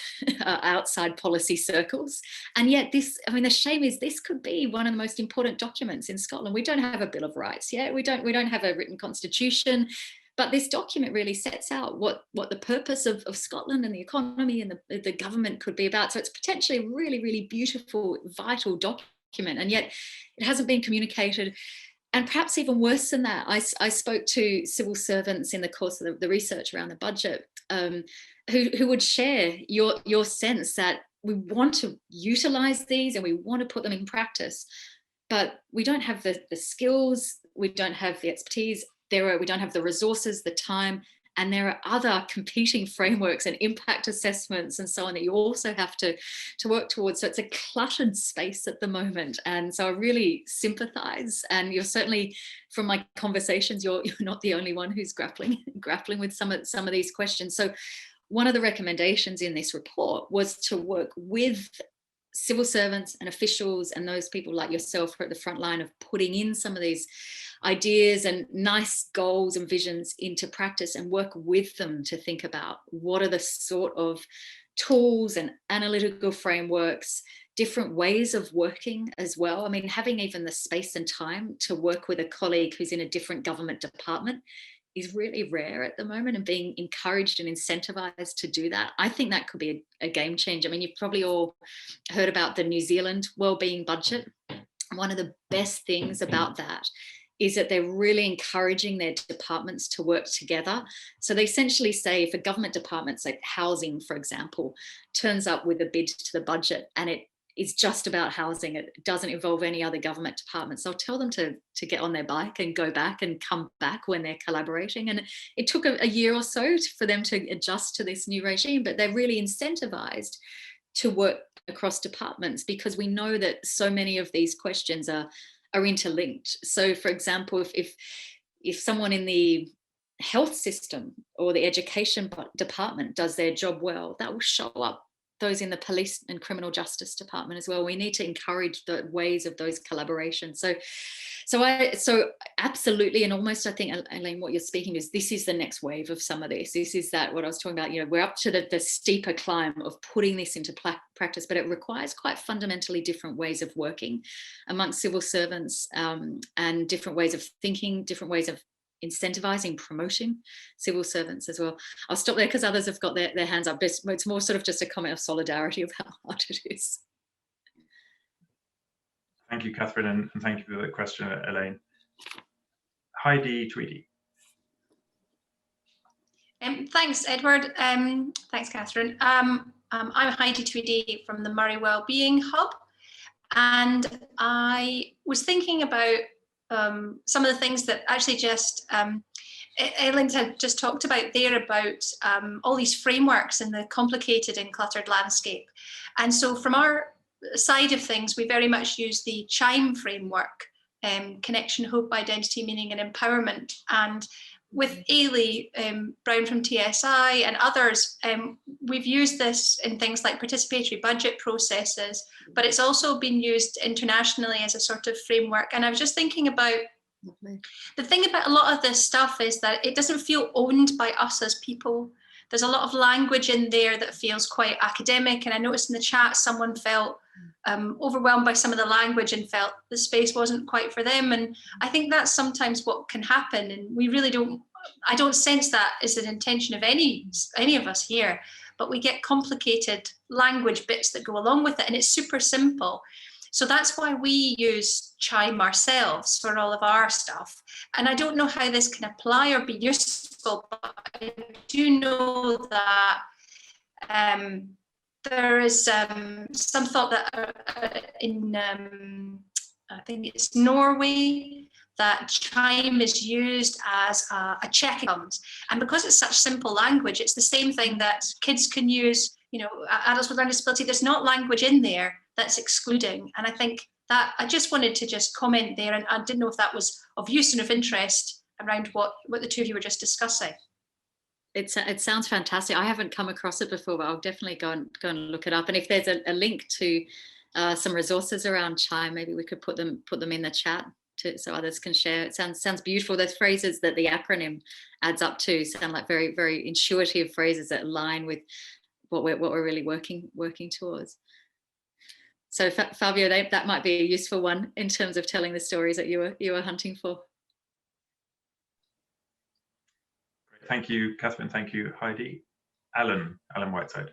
outside policy circles. And yet the shame is this could be one of the most important documents in Scotland. We don't have a Bill of Rights yet. We don't have a written constitution, but this document really sets out what the purpose of Scotland and the economy and the government could be about. So it's potentially a really, really beautiful, vital document. And yet it hasn't been communicated. And perhaps even worse than that, I spoke to civil servants in the course of the research around the budget, who would share your sense that we want to utilise these and we want to put them in practice, but we don't have the skills, we don't have the expertise, we don't have the resources, the time, and there are other competing frameworks and impact assessments and so on that you also have to work towards. So it's a cluttered space at the moment. And so I really sympathise. And you're certainly, from my conversations, you're not the only one who's grappling with some of these questions. So one of the recommendations in this report was to work with civil servants and officials and those people like yourself who are at the front line of putting in some of these ideas and nice goals and visions into practice, and work with them to think about what are the sort of tools and analytical frameworks, different ways of working as well. I mean, having even the space and time to work with a colleague who's in a different government department is really rare at the moment, and being encouraged and incentivized to do that, I think that could be a game changer. I mean, you've probably all heard about the New Zealand Wellbeing budget. One of the best things about that is that they're really encouraging their departments to work together. So they essentially say if a government department, like housing, for example, turns up with a bid to the budget and it is just about housing, it doesn't involve any other government departments, they'll tell them to get on their bike and go back and come back when they're collaborating. And it took a year or so for them to adjust to this new regime, but they're really incentivized to work across departments, because we know that so many of these questions are interlinked. So for example, if someone in the health system or the education department does their job well, that will show up those in the police and criminal justice department as well. We need to encourage the ways of those collaborations. So absolutely, and almost I think, Elaine, what you're speaking is this is the next wave of some of this. This is that what I was talking about, you know, we're up to the steeper climb of putting this into practice, but it requires quite fundamentally different ways of working amongst civil servants, and different ways of thinking, different ways of incentivizing, promoting civil servants as well. I'll stop there because others have got their hands up. It's more sort of just a comment of solidarity of how hard it is. Thank you, Katherine, and thank you for the question, Elaine. Heidi Tweedy. Thanks, Edward. Thanks, Katherine. I'm Heidi Tweedy from the Moray Wellbeing Hub, and I was thinking about some of the things that actually just Elaine had just talked about there, about all these frameworks and the complicated and cluttered landscape. And so from our side of things, we very much use the tsiMORAY framework, connection, hope, identity, meaning and empowerment. And with Ailey Brown from TSI and others, we've used this in things like participatory budget processes, but it's also been used internationally as a sort of framework. And I was just thinking about the thing about a lot of this stuff is that it doesn't feel owned by us as people. There's a lot of language in there that feels quite academic. And I noticed in the chat, someone felt overwhelmed by some of the language and felt the space wasn't quite for them. And I think that's sometimes what can happen. And we really I don't sense that is an intention of any of us here, but we get complicated language bits that go along with it. And it's super simple. So that's why we use tsiMORAY ourselves for all of our stuff. And I don't know how this can apply or be useful, but I do know that there is some thought that in, I think it's Norway, that tsiMORAY is used as a check comes. And because it's such simple language, it's the same thing that kids can use, you know, adults with learning disability. There's not language in there that's excluding. And I think that I just wanted to just comment there, and I didn't know if that was of use and of interest around what the two of you were just discussing. It sounds fantastic. I haven't come across it before, but I'll definitely go and look it up. And if there's a link to some resources around tsiMORAY, maybe we could put them in the chat so others can share. It sounds beautiful. Those phrases that the acronym adds up to sound like very, very intuitive phrases that align with what we're really working towards. So Fabio, that might be a useful one in terms of telling the stories that you were hunting for. Thank you, Katherine. Thank you, Heidi. Alan Whiteside.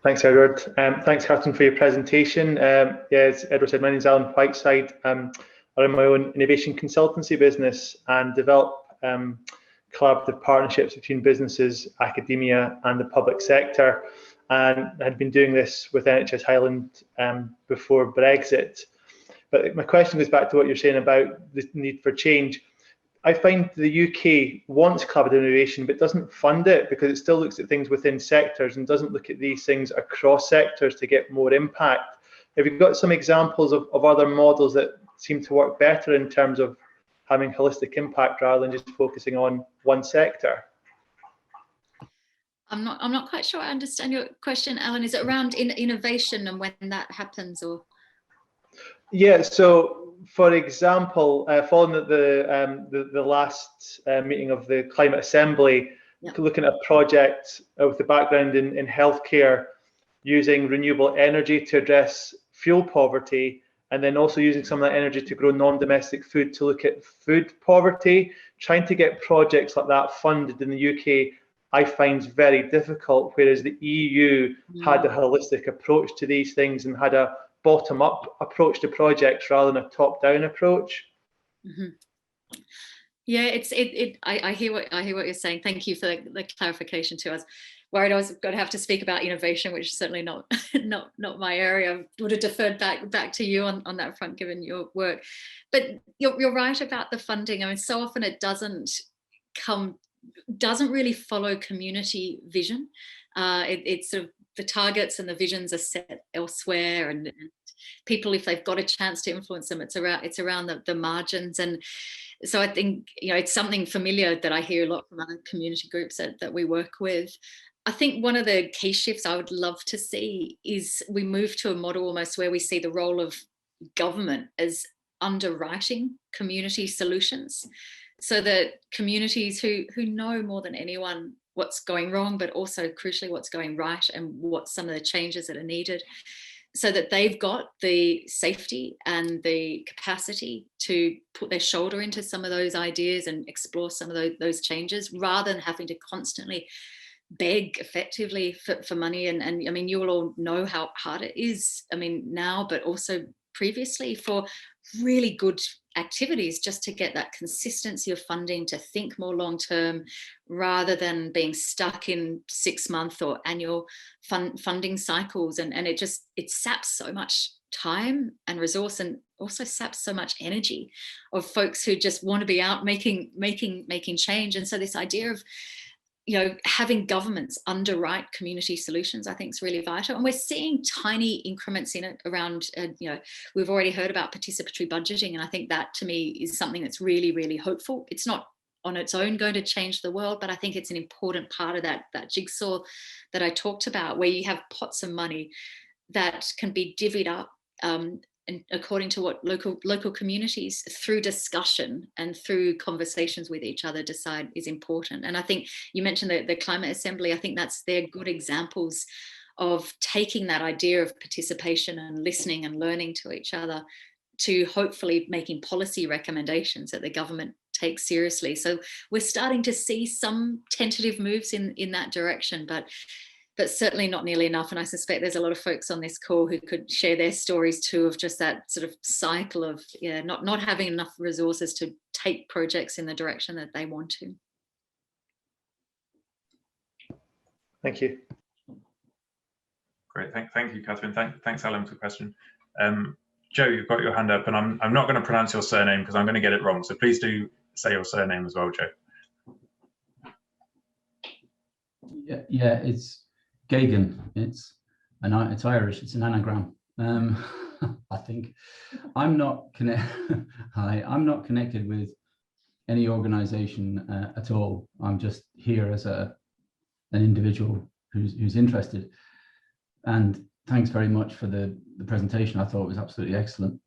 Thanks, Edward. Thanks, Katherine, for your presentation. As Edward said, my name is Alan Whiteside. I run my own innovation consultancy business and develop collaborative partnerships between businesses, academia, and the public sector. And I'd been doing this with NHS Highland before Brexit. But my question goes back to what you're saying about the need for change. I find the UK wants collaborative innovation, but doesn't fund it because it still looks at things within sectors and doesn't look at these things across sectors to get more impact. Have you got some examples of other models that seem to work better in terms of having holistic impact rather than just focusing on one sector? I'm not quite sure I understand your question, Alan. Is it around innovation and when that happens, or? Yeah, so for example, following the last meeting of the Climate Assembly, looking at a project with the background in healthcare, using renewable energy to address fuel poverty, and then also using some of that energy to grow non-domestic food to look at food poverty. Trying to get projects like that funded in the UK, I find very difficult, whereas the EU had a holistic approach to these things and had a bottom-up approach to projects rather than a top-down approach. Mm-hmm. Yeah, I hear what you're saying. Thank you for the clarification too. I was worried I was going to have to speak about innovation, which is certainly not my area. I would have deferred back to you on that front, given your work. But you're right about the funding. I mean, so often it doesn't really follow community vision. It's sort of the targets and the visions are set elsewhere, and people, if they've got a chance to influence them, it's around the margins. And so I think, it's something familiar that I hear a lot from other community groups that we work with. I think one of the key shifts I would love to see is we move to a model almost where we see the role of government as underwriting community solutions, so that communities who know more than anyone what's going wrong, but also crucially what's going right and what some of the changes that are needed, so that they've got the safety and the capacity to put their shoulder into some of those ideas and explore some of those changes, rather than having to constantly beg effectively for money. And I mean, you will all know how hard it is, I mean, now, but also previously, for really good activities, just to get that consistency of funding, to think more long term, rather than being stuck in 6-month or annual funding cycles. And it saps so much time and resource, and also saps so much energy of folks who just want to be out making change. And so this idea of having governments underwrite community solutions, I think, is really vital. And we're seeing tiny increments in it around, we've already heard about participatory budgeting. And I think that, to me, is something that's really, really hopeful. It's not on its own going to change the world, but I think it's an important part of that jigsaw that I talked about, where you have pots of money that can be divvied up and according to what local communities, through discussion and through conversations with each other, decide is important. And I think you mentioned the Climate Assembly. I think they're good examples of taking that idea of participation and listening and learning to each other, to hopefully making policy recommendations that the government takes seriously. So we're starting to see some tentative moves in that direction, but certainly not nearly enough. And I suspect there's a lot of folks on this call who could share their stories too, of just that sort of cycle of not having enough resources to take projects in the direction that they want to. Thank you. Great, thank you, Katherine. Thanks, Alan, for the question. Joe, you've got your hand up, and I'm not going to pronounce your surname because I'm going to get it wrong. So please do say your surname as well, Joe. Yeah, it's Gagan. It's Irish. It's an anagram. I think I'm not connected with any organisation at all. I'm just here as an individual who's interested. And thanks very much for the presentation. I thought it was absolutely excellent.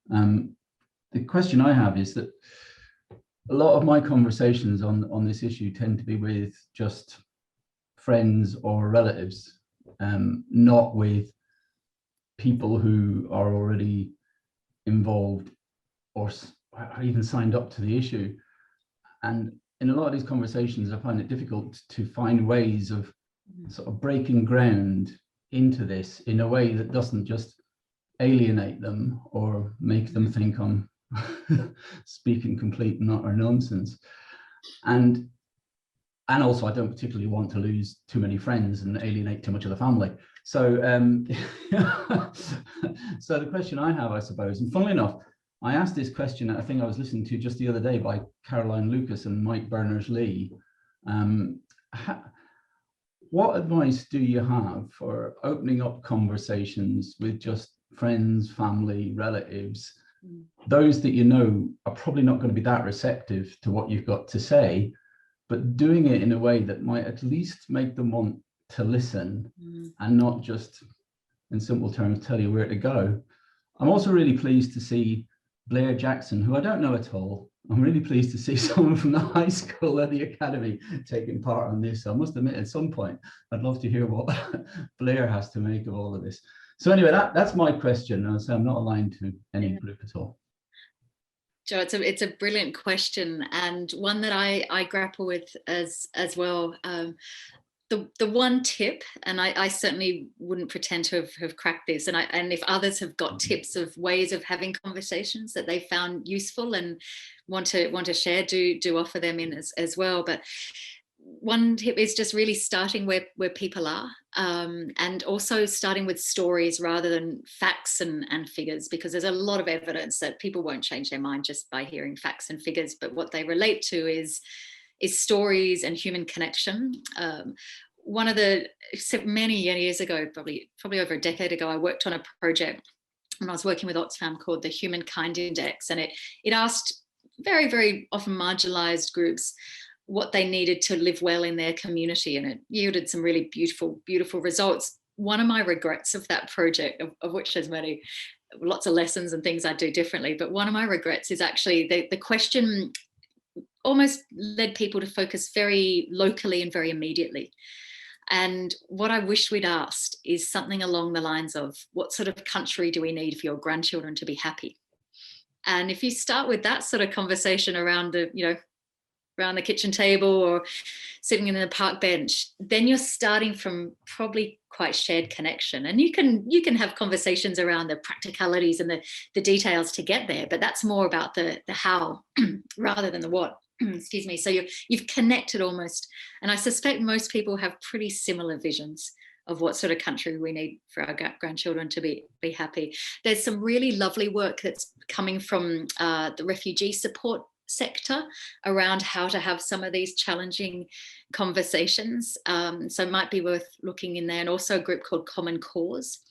The question I have is that a lot of my conversations on this issue tend to be with just friends or relatives, not with people who are already involved or even signed up to the issue. And in a lot of these conversations, I find it difficult to find ways of sort of breaking ground into this in a way that doesn't just alienate them or make them think I'm speaking complete and utter nonsense. And also, I don't particularly want to lose too many friends and alienate too much of the family. So, so the question I have, I suppose, and funnily enough, I asked this question at a thing I was listening to just the other day by Caroline Lucas and Mike Berners-Lee. What advice do you have for opening up conversations with just friends, family, relatives, those that you know are probably not going to be that receptive to what you've got to say, but doing it in a way that might at least make them want to listen and not just, in simple terms, tell you where to go. I'm also really pleased to see Blair Jackson, who I don't know at all. I'm really pleased to see someone from the high school and the academy taking part on this. So I must admit, at some point, I'd love to hear what Blair has to make of all of this. So anyway, that's my question. And so I'm not aligned to any group at all. Joe, it's a brilliant question, and one that I grapple with as well. The one tip, and I certainly wouldn't pretend to have cracked this, and if others have got tips of ways of having conversations that they found useful and want to share, do offer them in as well. But one tip is just really starting where people are, and also starting with stories rather than facts and figures, because there's a lot of evidence that people won't change their mind just by hearing facts and figures, but what they relate to is stories and human connection. One of the, many years ago, probably over a decade ago, I worked on a project when I was working with Oxfam called the Humankind Index, and it asked very, very often marginalized groups what they needed to live well in their community, and it yielded some really beautiful results. One of my regrets of that project, of which there's many, lots of lessons and things I do differently, but one of my regrets is actually the question almost led people to focus very locally and very immediately. And what I wish we'd asked is something along the lines of, what sort of country do we need for your grandchildren to be happy? And if you start with that sort of conversation around the kitchen table or sitting in a park bench, then you're starting from probably quite shared connection. And you can have conversations around the practicalities and the details to get there, but that's more about the how rather than the what. Excuse me. So you've connected almost, and I suspect most people have pretty similar visions of what sort of country we need for our grandchildren to be happy. There's some really lovely work that's coming from the refugee support sector around how to have some of these challenging conversations. So it might be worth looking in there, and also a group called Common Cause.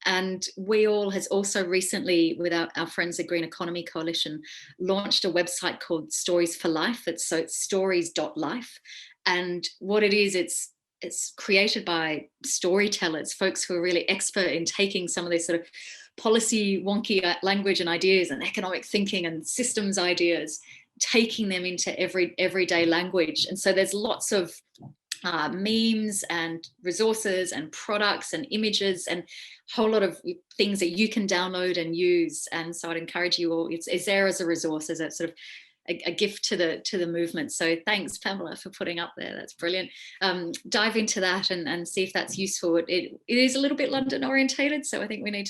And we all has also recently, with our friends at Green Economy Coalition, launched a website called Stories for Life. It's stories.life. And what it is, it's created by storytellers, folks who are really expert in taking some of this sort of policy wonky language and ideas and economic thinking and systems ideas, taking them into everyday language. And so there's lots of memes and resources and products and images and a whole lot of things that you can download and use. And so I'd encourage you all, it's there as a resource, as a sort of a gift to the movement. So thanks, Pamela, for putting up there. That's brilliant. Dive into that and see if that's useful. It is a little bit London orientated, so I think we need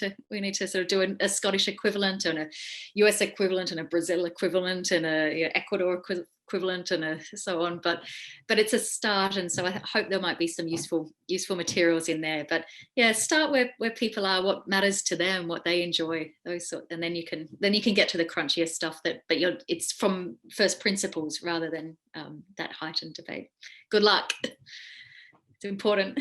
to sort of do a Scottish equivalent and a US equivalent and a Brazil equivalent and a Ecuador equivalent and so on. But it's a start, and so I hope there might be some useful materials in there. But yeah, start where people are, what matters to them, what they enjoy, those sort, and then you can get to the crunchier stuff but it's from first principles rather than that heightened debate. Good luck. It's important.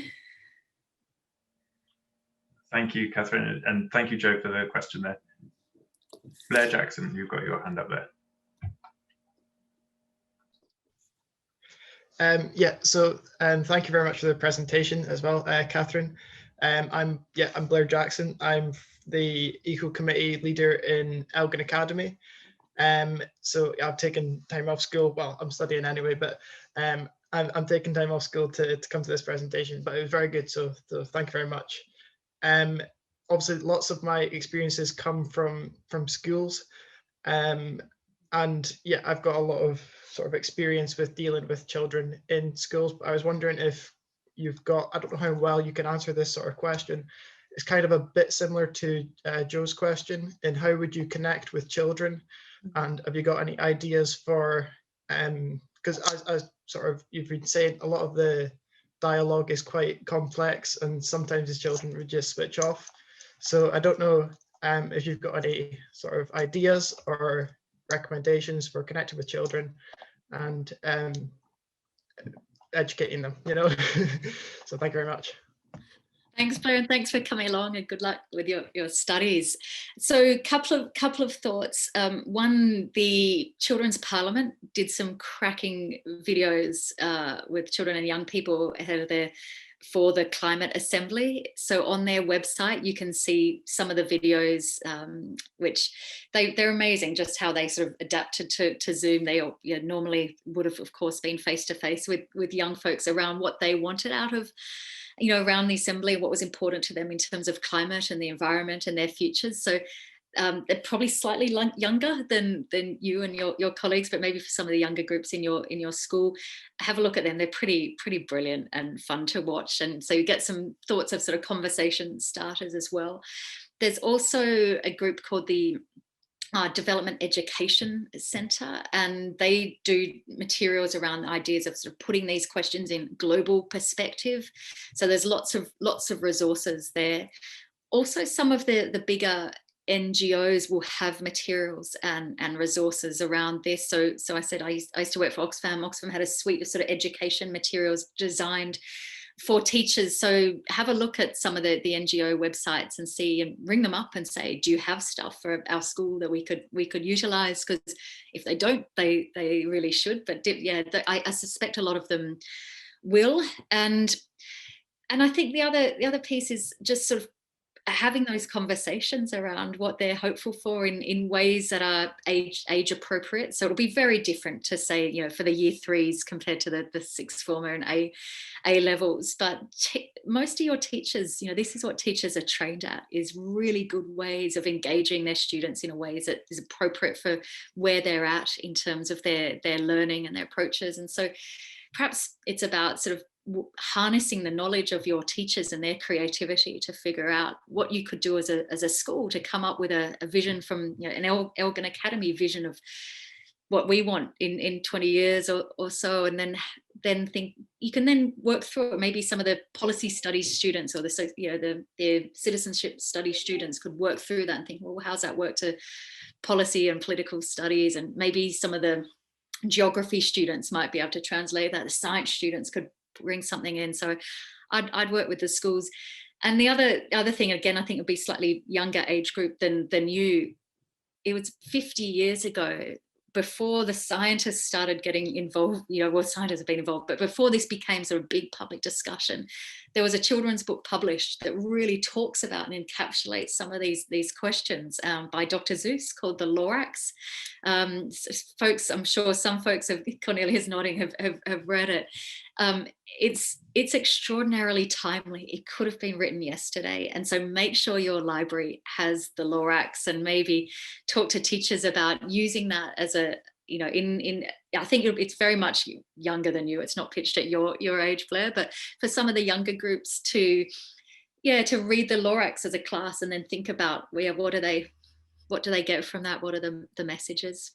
Thank you, Katherine, and thank you, Joe, for the question there. Blair Jackson, you've got your hand up there. Thank you very much for the presentation as well, Katherine. I'm Blair Jackson. I'm the Eco Committee leader in Elgin Academy. So I've taken time off school. Well, I'm studying anyway, but I'm taking time off school to come to this presentation. But it was very good, so thank you very much. Obviously, lots of my experiences come from schools, and yeah, I've got a lot of sort of experience with dealing with children in schools. But I was wondering if you've got, I don't know how well you can answer this sort of question. It's kind of a bit similar to Joe's question, in how would you connect with children? And have you got any ideas for, because as sort of you've been saying, a lot of the dialogue is quite complex and sometimes the children would just switch off. So I don't know if you've got any sort of ideas or recommendations for connecting with children and educating them, you know. So thank you very much. Thanks, Blair, and thanks for coming along, and good luck with your studies. So couple of thoughts. One, the Children's Parliament did some cracking videos with children and young people ahead of for the Climate Assembly. So on their website, you can see some of the videos, which they're amazing, just how they sort of adapted to Zoom. They normally would have, of course, been face-to-face with young folks around what they wanted out of, around the assembly, what was important to them in terms of climate and the environment and their futures. So they're probably slightly younger than you and your colleagues, but maybe for some of the younger groups in your school, have a look at them. They're pretty brilliant and fun to watch. And so you get some thoughts of sort of conversation starters as well. There's also a group called the Development Education Centre, and they do materials around ideas of sort of putting these questions in global perspective. So there's lots of resources there. Also, some of the bigger NGOs will have materials and resources around this. So I said I used to work for Oxfam. Oxfam had a suite of sort of education materials designed for teachers. So have a look at some of the NGO websites and see, and ring them up and say, do you have stuff for our school that we could utilize? Because if they don't, they really should. But yeah, I suspect a lot of them will. And I think the other piece is just sort of having those conversations around what they're hopeful for in ways that are age appropriate. So it'll be very different to say, for the year threes compared to the sixth former and A levels. But most of your teachers, this is what teachers are trained at, is really good ways of engaging their students in a way that is appropriate for where they're at in terms of their learning and their approaches. And so perhaps it's about sort of harnessing the knowledge of your teachers and their creativity to figure out what you could do as a school to come up with a vision from an Elgin Academy vision of what we want in 20 years or so, and then think you can then work through it. Maybe some of the policy studies students or the citizenship studies students could work through that and think, well, how's that work to policy and political studies? And maybe some of the geography students might be able to translate that. The science students could bring something in. So I'd work with the schools. And the other thing, again, I think would be slightly younger age group than you. It was 50 years ago, before the scientists started getting involved, scientists have been involved, but before this became sort of big public discussion, there was a children's book published that really talks about and encapsulates some of these questions by Dr. Seuss, called The Lorax. Folks, I'm sure some folks Cornelia's nodding, have read it. It's extraordinarily timely. It could have been written yesterday. And so make sure your library has The Lorax, and maybe talk to teachers about using that as a, I think it's very much younger than you. It's not pitched at your age, Blair, but for some of the younger groups to read The Lorax as a class and then think about, what do they get from that? What are the messages?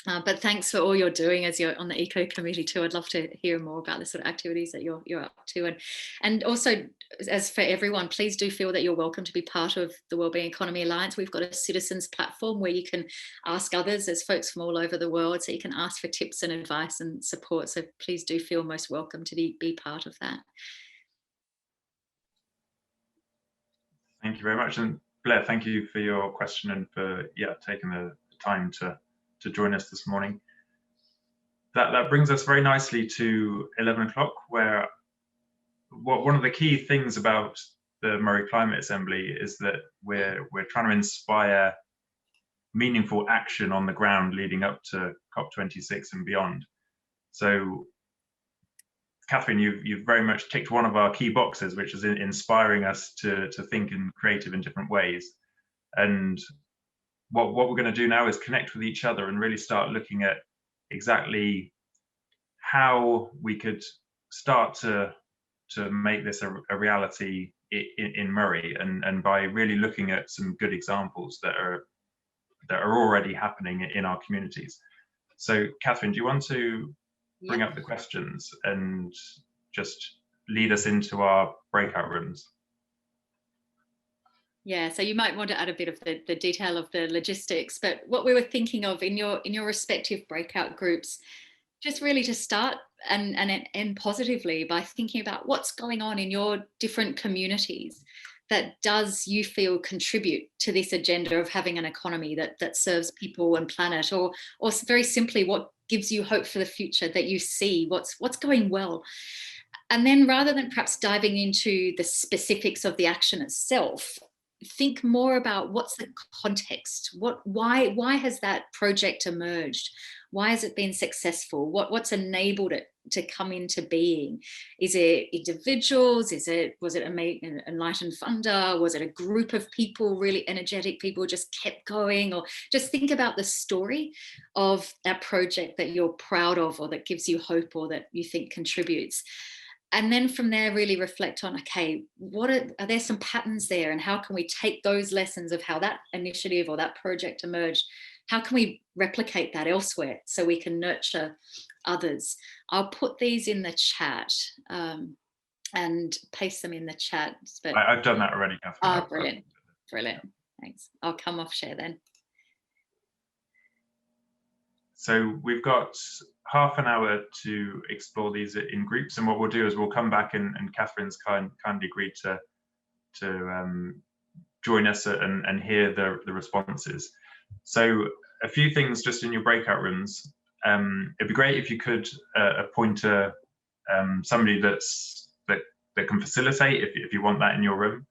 But thanks for all you're doing as you're on the Eco Committee too. I'd love to hear more about the sort of activities that you're up to. And also, as for everyone, please do feel that you're welcome to be part of the Wellbeing Economy Alliance. We've got a citizens platform where you can ask others. There's folks from all over the world, so you can ask for tips and advice and support. So please do feel most welcome to be part of that. Thank you very much. And Blair, thank you for your question and for taking the time to join us this morning. That brings us very nicely to 11 o'clock, where one of the key things about the Moray Climate Assembly is that we're trying to inspire meaningful action on the ground leading up to COP26 and beyond. So Katherine, you've very much ticked one of our key boxes, which is inspiring us to think in creative and different ways. And what we're going to do now is connect with each other and really start looking at exactly how we could start to make this a reality in Moray, and by really looking at some good examples that are already happening in our communities. So Katherine, do you want to bring up the questions and just lead us into our breakout rooms? Yeah, so you might want to add a bit of the detail of the logistics, but what we were thinking of in your respective breakout groups, just really to start and end positively by thinking about what's going on in your different communities that does you feel contribute to this agenda of having an economy that serves people and planet, or very simply, what gives you hope for the future, that you see what's going well. And then rather than perhaps diving into the specifics of the action itself, think more about what's the context, why has that project emerged? Why has it been successful? What's enabled it to come into being? Is it individuals? Was it an enlightened funder? Was it a group of people, really energetic people, just kept going? Or just think about the story of that project that you're proud of, or that gives you hope, or that you think contributes. And then from there, really reflect on, okay, are there some patterns there, and how can we take those lessons of how that initiative or that project emerged? How can we replicate that elsewhere so we can nurture others? I'll put these in the chat and paste them in the chat. But I've done that already, Katherine. Oh, brilliant, brilliant. Thanks. I'll come off share then. So we've got half an hour to explore these in groups, and what we'll do is we'll come back, and Katherine's kindly agreed to join us and hear the responses. So a few things just in your breakout rooms. It'd be great if you could appoint somebody that can facilitate, if you want that in your room,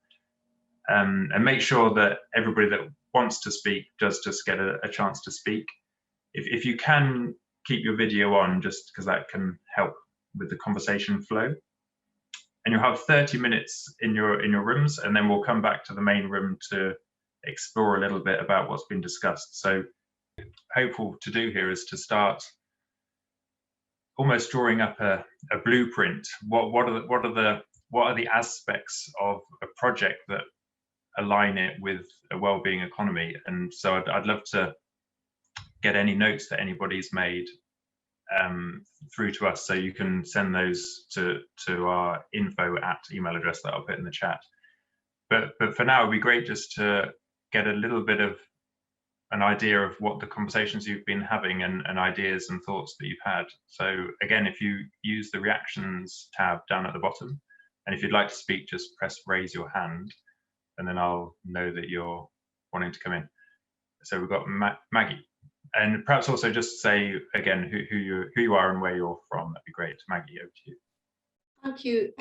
and make sure that everybody that wants to speak does just get a chance to speak. If you can keep your video on, just because that can help with the conversation flow. And you'll have 30 minutes in your rooms, and then we'll come back to the main room to explore a little bit about what's been discussed. So hopeful to do here is to start almost drawing up a blueprint. What are the aspects of a project that align it with a wellbeing economy? And so I'd love to get any notes that anybody's made through to us, so you can send those to our info@ email address that I'll put in the chat. But for now, it'd be great just to get a little bit of an idea of what the conversations you've been having and ideas and thoughts that you've had. So again, if you use the reactions tab down at the bottom, and if you'd like to speak, just press raise your hand, and then I'll know that you're wanting to come in. So we've got Maggie. And perhaps also just say again who you are and where you're from. That'd be great. Maggie, over to you. Thank you,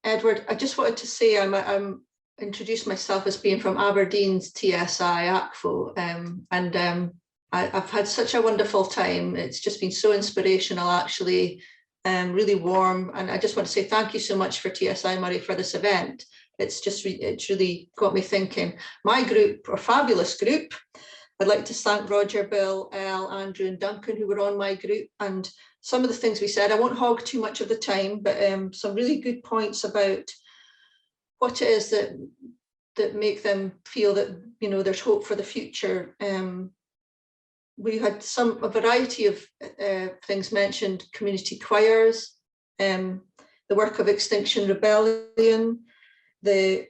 Edward. I just wanted to say I'm introduced myself as being from Aberdeen's TSI ACFO, and I've had such a wonderful time. It's just been so inspirational, actually, really warm. And I just want to say thank you so much for tsiMORAY for this event. It's really got me thinking. My group, a fabulous group. I'd like to thank Roger, Bill, Elle, Andrew and Duncan, who were on my group, and some of the things we said. I won't hog too much of the time, but some really good points about what it is that make them feel that, you know, there's hope for the future. We had a variety of things mentioned: community choirs, the work of Extinction Rebellion, the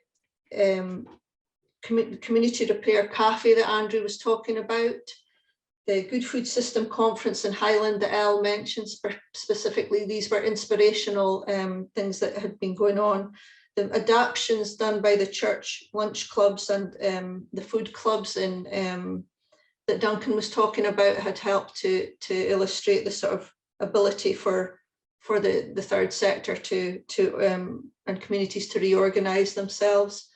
community repair cafe that Andrew was talking about, the Good Food System Conference in Highland that Elle mentioned specifically. These were inspirational things that had been going on. The adaptions done by the church lunch clubs and the food clubs that Duncan was talking about had helped to illustrate the sort of ability for the third sector and communities to reorganize themselves.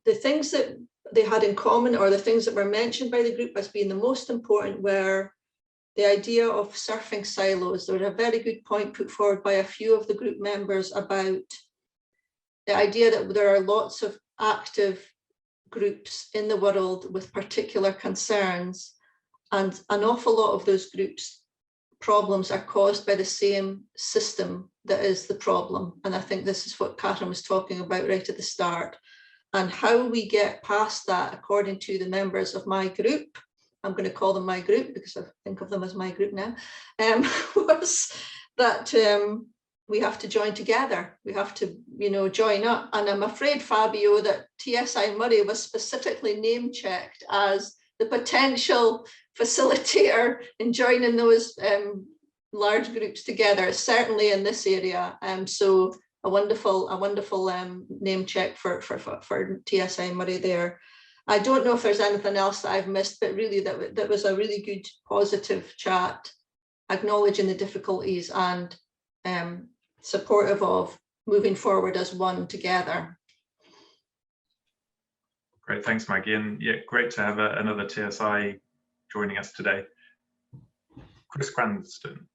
The things that they had in common, or the things that were mentioned by the group as being the most important, were the idea of surfing silos. There was a very good point put forward by a few of the group members about the idea that there are lots of active groups in the world with particular concerns, and an awful lot of those groups' problems are caused by the same system that is the problem. And I think this is what Katherine was talking about right at the start. And how we get past that, according to the members of my group, I'm going to call them my group because I think of them as my group now, was that we have to join together. We have to, you know, join up. And I'm afraid, Fabio, that tsiMORAY was specifically name checked as the potential facilitator in joining those large groups together, certainly in this area. So a wonderful name check for tsiMORAY there. I don't know if there's anything else that I've missed, but really that was a really good positive chat, acknowledging the difficulties and supportive of moving forward as one together. Great, thanks, Maggie. And yeah, great to have another TSI joining us today. Chris Cranston.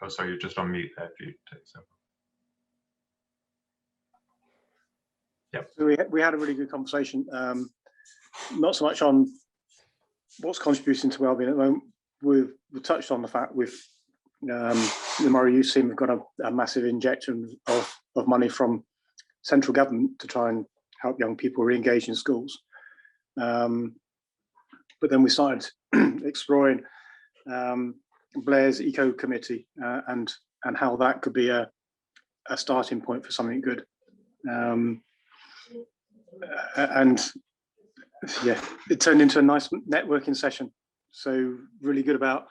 Oh, sorry, you're just on mute there if you take some. Yep. So we had a really good conversation, not so much on what's contributing to wellbeing at the moment. We've touched on the fact with the Moray Youth Team, we've got a massive injection of money from central government to try and help young people re-engage in schools. But then we started exploring Blair's Eco Committee and how that could be a starting point for something good. And yeah, it turned into a nice networking session. So really good about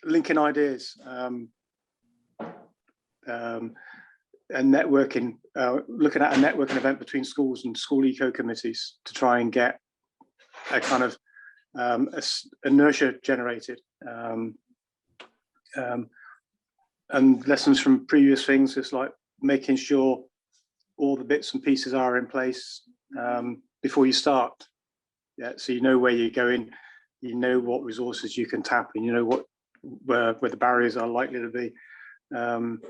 linking ideas and networking, looking at a networking event between schools and school eco committees to try and get a kind of inertia generated. And lessons from previous things is like making sure all the bits and pieces are in place before you start. Yeah, so you know where you're going, you know what resources you can tap, and you know where the barriers are likely to be. And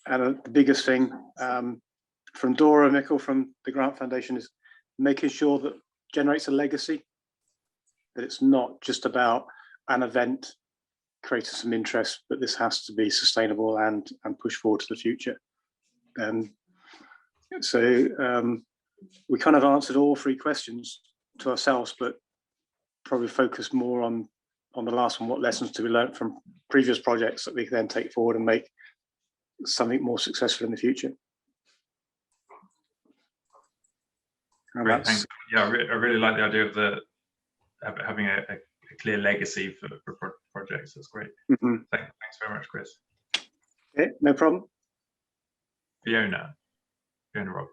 the biggest thing from Dora Mickle from the Grant Foundation is making sure that generates a legacy, that it's not just about an event creating some interest, but this has to be sustainable and push forward to the future. So we kind of answered all three questions to ourselves, but probably focus more on the last one. What lessons do we learn from previous projects that we can then take forward and make something more successful in the future? Great, thanks. Yeah, I really like the idea of having a clear legacy for projects. That's great. Mm-hmm. Thanks very much, Chris. Okay, no problem. Fiona Robb.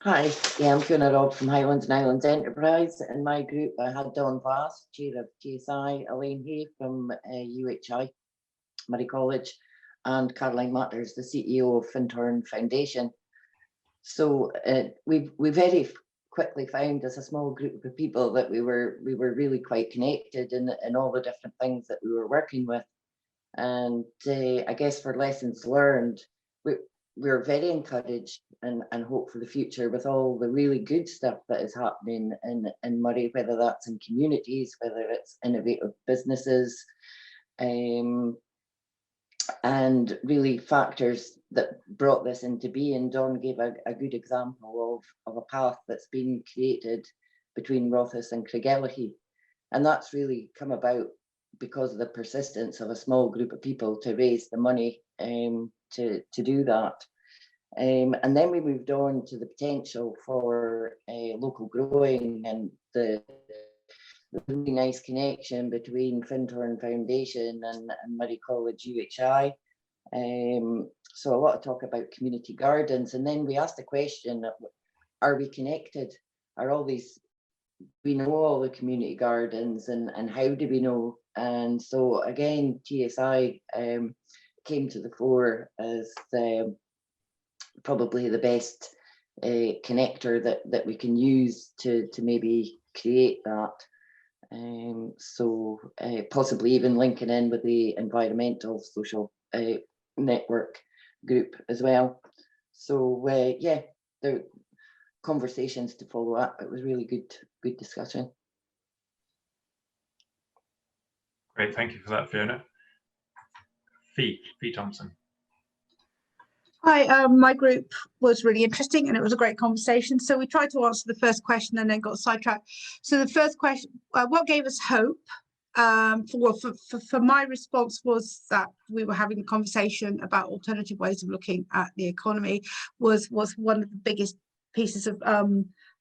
Hi, yeah, I'm Fiona Robb from Highlands and Islands Enterprise. In my group, I had Don Vass, Chair of TSI, Elaine Hay from UHI, Moray College, and Caroline Matters, the CEO of Fintorn Foundation. So we very quickly found, as a small group of people, that we were really quite connected in all the different things that we were working with. And I guess for lessons learned, we're very encouraged and hope for the future with all the really good stuff that is happening in Moray, whether that's in communities, whether it's innovative businesses, and really factors that brought this into being. Dawn gave a good example of a path that's been created between Rothes and Craigellachie, and that's really come about because of the persistence of a small group of people to raise the money to do that. And then we moved on to the potential for local growing and the really nice connection between Fintorn Foundation and Moray College UHI. So a lot of talk about community gardens. And then we asked the question, are we connected? Are all these, we know all the community gardens, and how do we know? And so again, TSI came to the fore as probably the best connector that we can use to maybe create that. So possibly even linking in with the environmental social network group as well. So yeah, the conversations to follow up. It was really good discussion. Great, thank you for that, Fiona. Fee Thompson. Hi, my group was really interesting and it was a great conversation. So we tried to answer the first question and then got sidetracked. So the first question, what gave us hope for my response was that we were having a conversation about alternative ways of looking at the economy was one of the biggest pieces of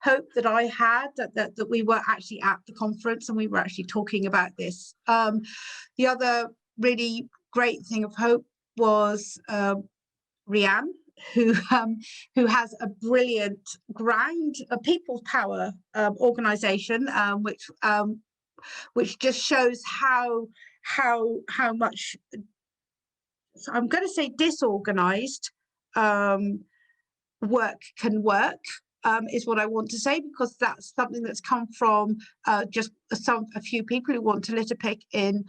hope that I had, that we were actually at the conference and we were actually talking about this. The other really great thing of hope was Rianne, who has a brilliant a people power organization, which just shows how much, I'm going to say, disorganized work can work, is what I want to say, because that's something that's come from just a few people who want to litter pick in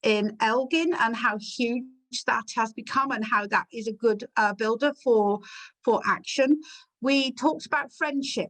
Elgin, and how huge that has become and how that is a good builder for action. We talked about friendship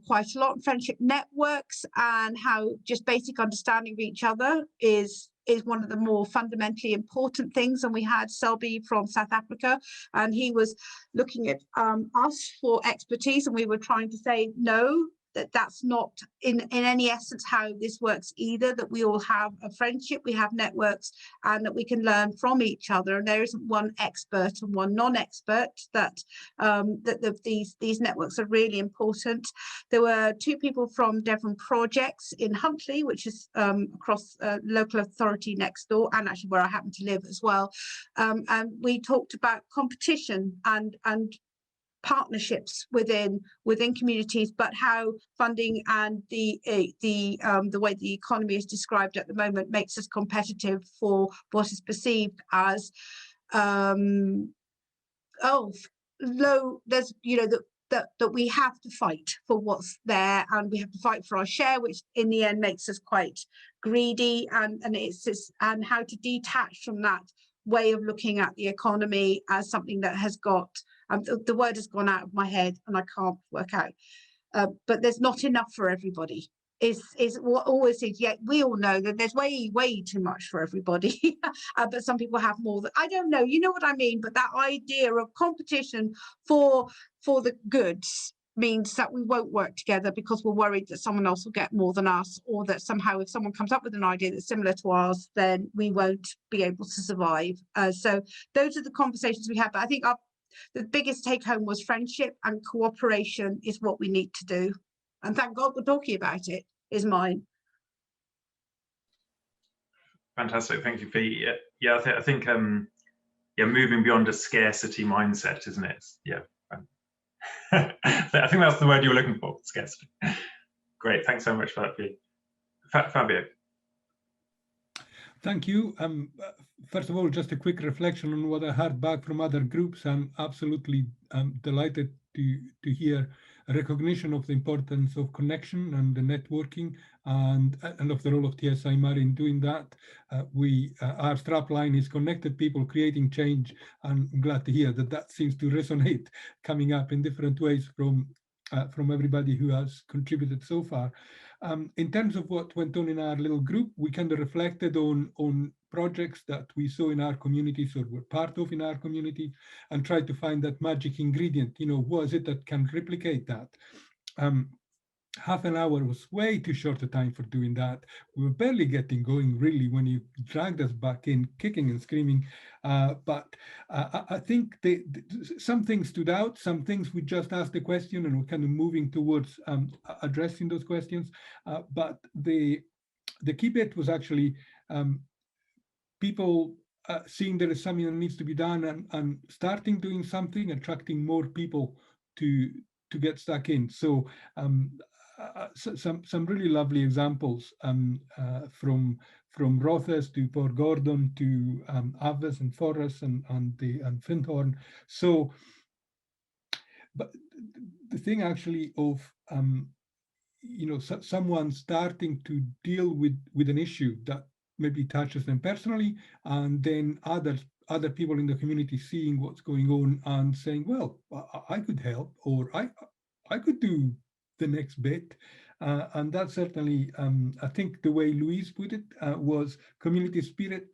quite a lot, friendship networks, and how just basic understanding of each other is one of the more fundamentally important things. And we had Selby from South Africa, and he was looking at us for expertise, and we were trying to say, no, that's not in any essence how this works either, that we all have a friendship, we have networks, and that we can learn from each other, and there isn't one expert and one non-expert, that these networks are really important. There were 2 people from Devon Projects in Huntly, which is across local authority next door, and actually where I happen to live as well, and we talked about competition and partnerships within communities, but how funding and the way the economy is described at the moment makes us competitive for what is perceived as low. There's that we have to fight for what's there, and we have to fight for our share, which in the end makes us quite greedy, and how to detach from that way of looking at the economy as something that has got the word has gone out of my head and I can't work out, but there's not enough for everybody is what always is. Yet we all know that there's way too much for everybody, but some people have more. I don't know, you know what I mean, but that idea of competition for the goods means that we won't work together because we're worried that someone else will get more than us, or that somehow if someone comes up with an idea that's similar to ours, then we won't be able to survive. So those are the conversations we had, but I think the biggest take home was friendship and cooperation is what we need to do. And thank God we're talking about it, is mine. Fantastic, thank you, Fee. Yeah, I think moving beyond a scarcity mindset, isn't it? Yeah. I think that's the word you were looking for, scarcity. Great, thanks so much for that, Fee. Fabio. Thank you. First of all, just a quick reflection on what I heard back from other groups. I'm absolutely delighted to hear a recognition of the importance of connection and the networking, and of the role of tsiMORAY in doing that. Our strapline is connected people creating change. I'm glad to hear that seems to resonate, coming up in different ways from everybody who has contributed so far. In terms of what went on in our little group, we kind of reflected on projects that we saw in our communities or were part of in our community, and tried to find that magic ingredient. What is it that can replicate that? Half an hour was way too short a time for doing that. We were barely getting going, really, when you dragged us back in, kicking and screaming. But I think some things stood out, some things we just asked the question and we're kind of moving towards addressing those questions. But the key bit was actually people seeing there is something that needs to be done and starting doing something, attracting more people to get stuck in. So some really lovely examples from Rothes to Port Gordon to Aves and Forres and Findhorn. So, but the thing actually of someone starting to deal with an issue that maybe touches them personally, and then other people in the community seeing what's going on and saying, well, I could help, or I could do the next bit. And that certainly, I think the way Louise put it was community spirit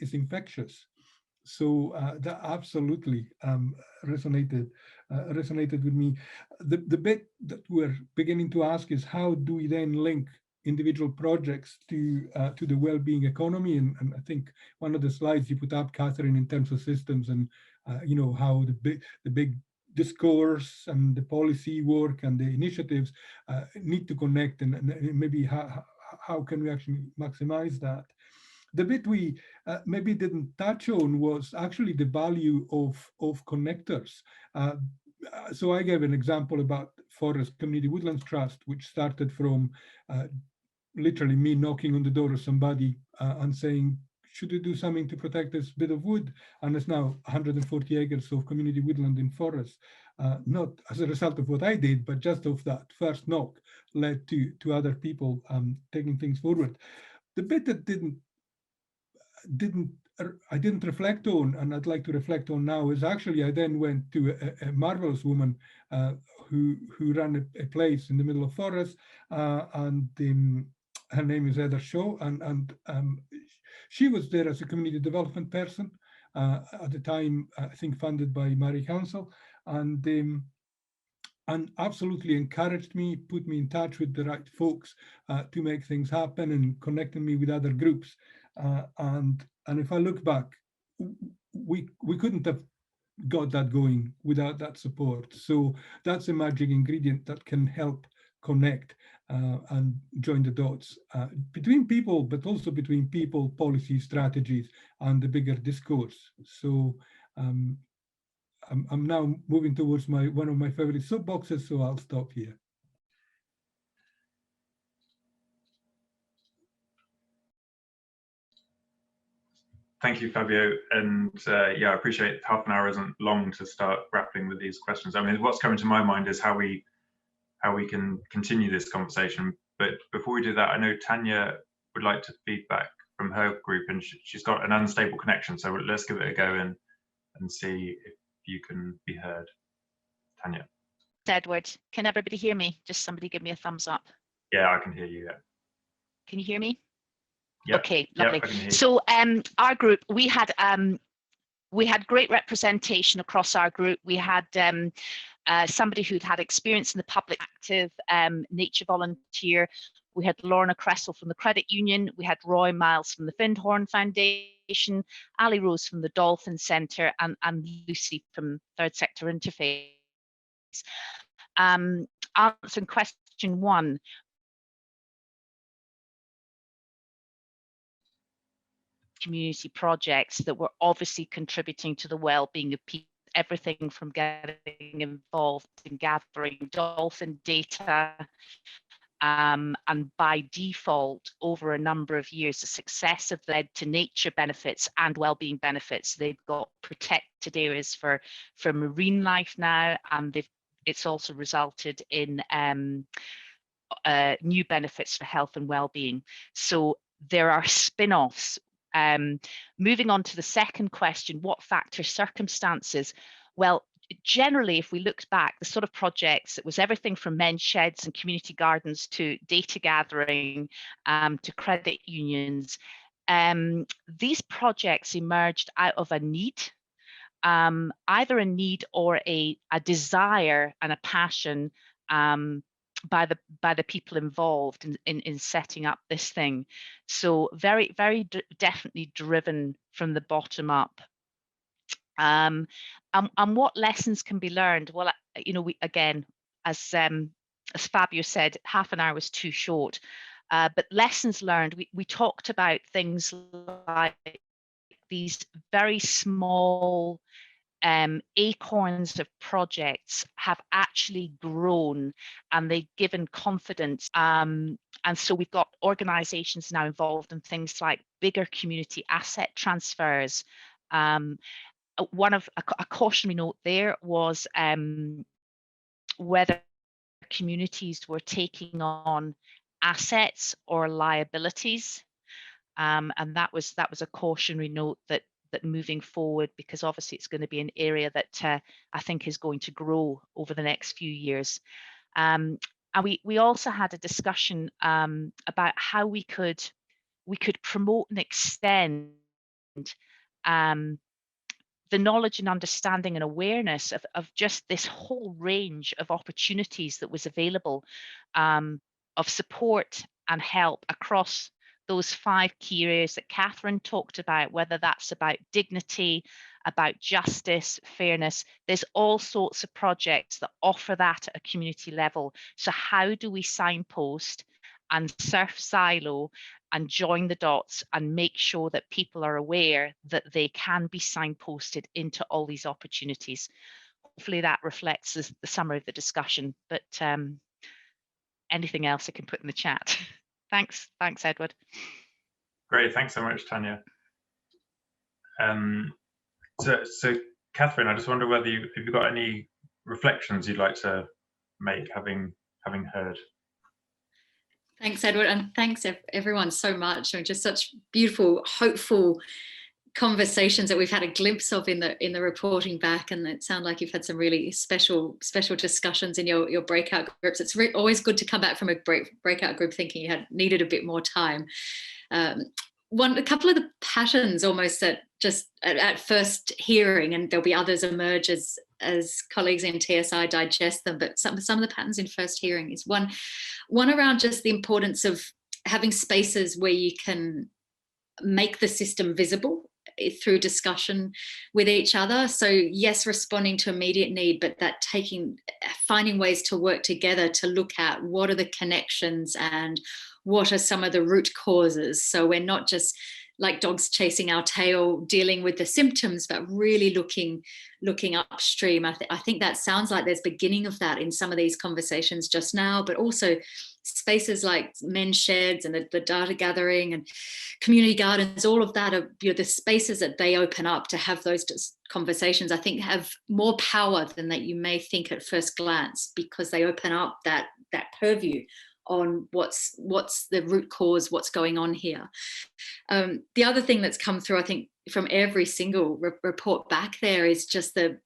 is infectious. So that absolutely resonated with me. The bit that we're beginning to ask is, how do we then link individual projects to the well-being economy. And I think one of the slides you put up, Katherine, in terms of systems and you know, how the big discourse and the policy work and the initiatives need to connect, and maybe how can we actually maximize that. The bit we maybe didn't touch on was actually the value of connectors. So I gave an example about Forest Community Woodlands Trust, which started from literally me knocking on the door of somebody and saying, should we do something to protect this bit of wood? And it's now 140 acres of community woodland in Forest, not as a result of what I did, but just of that first knock led to other people taking things forward. The bit that I didn't reflect on, and I'd like to reflect on now, is actually I then went to a marvelous woman who ran a place in the middle of Forest, and her name is Heather Shaw, and she was there as a community development person at the time, I think funded by Moray Council, and absolutely encouraged me, put me in touch with the right folks to make things happen, and connected me with other groups. And if I look back, we couldn't have got that going without that support. So that's a magic ingredient that can help connect and join the dots between people, but also between people, policy, strategies, and the bigger discourse. So I'm now moving towards one of my favorite soapboxes, so I'll stop here. Thank you, Fabio. And yeah, I appreciate half an hour isn't long to start grappling with these questions. I mean, what's coming to my mind is how we can continue this conversation. But before we do that, I know Tanya would like to feedback from her group, and she's got an unstable connection. So let's give it a go and see if you can be heard. Tanya. Edward, can everybody hear me? Just somebody give me a thumbs up. Yeah, I can hear you. Yeah. Can you hear me? Yep. Okay, lovely. Yep, so our group, we had great representation across our group. We had somebody who'd had experience in the public active nature volunteer. We had Lorna Cressel from the Credit Union. We had Roy Miles from the Findhorn Foundation, Ali Rose from the Dolphin Centre, and Lucy from Third Sector Interface. Answering question 1. Community projects that were obviously contributing to the well-being of people, everything from getting involved in gathering dolphin data, and by default, over a number of years, the success have led to nature benefits and well-being benefits. They've got protected areas for marine life now, and it's also resulted in new benefits for health and well-being. So there are spin-offs. Moving on to the second question, what factors, circumstances? Well, generally, if we looked back, the sort of projects, it was everything from men's sheds and community gardens to data gathering, to credit unions. These projects emerged out of a need, either a need or a desire and a passion by the people involved in setting up this thing. So very definitely driven from the bottom up. And what lessons can be learned? Well, you know, we again, as Fabio said, half an hour was too short. But lessons learned, we talked about things like these very small acorns of projects have actually grown, and they've given confidence. And so we've got organizations now involved in things like bigger community asset transfers. One of a cautionary note there was whether communities were taking on assets or liabilities. And that was a cautionary note that moving forward, because obviously it's going to be an area that I think is going to grow over the next few years. And we also had a discussion about how we could promote and extend the knowledge and understanding and awareness of just this whole range of opportunities that was available, of support and help across those 5 key areas that Katherine talked about, whether that's about dignity, about justice, fairness. There's all sorts of projects that offer that at a community level. So how do we signpost and surf silo and join the dots and make sure that people are aware that they can be signposted into all these opportunities? Hopefully that reflects the summary of the discussion, but anything else I can put in the chat. Thanks, Edward. Great, thanks so much, Tanya. So Katherine, I just wonder whether if you've got any reflections you'd like to make, having heard. Thanks, Edward, and thanks everyone so much. Just such beautiful, hopeful conversations that we've had a glimpse of in the reporting back, and it sounds like you've had some really special discussions in your breakout groups. It's always good to come back from a breakout group thinking you had needed a bit more time. A couple of the patterns almost that just at first hearing, and there'll be others emerge as colleagues in TSI digest them, but some of the patterns in first hearing is one around just the importance of having spaces where you can make the system visible through discussion with each other. So yes, responding to immediate need, but that finding ways to work together to look at what are the connections and what are some of the root causes. So we're not just like dogs chasing our tail, dealing with the symptoms, but really looking upstream. I think that sounds like there's beginning of that in some of these conversations just now, but also spaces like men's sheds and the data gathering and community gardens, all of that are the spaces that they open up to have those conversations, I think have more power than that you may think at first glance, because they open up that purview on what's the root cause, what's going on here. The other thing that's come through, I think, from every single report back there is just the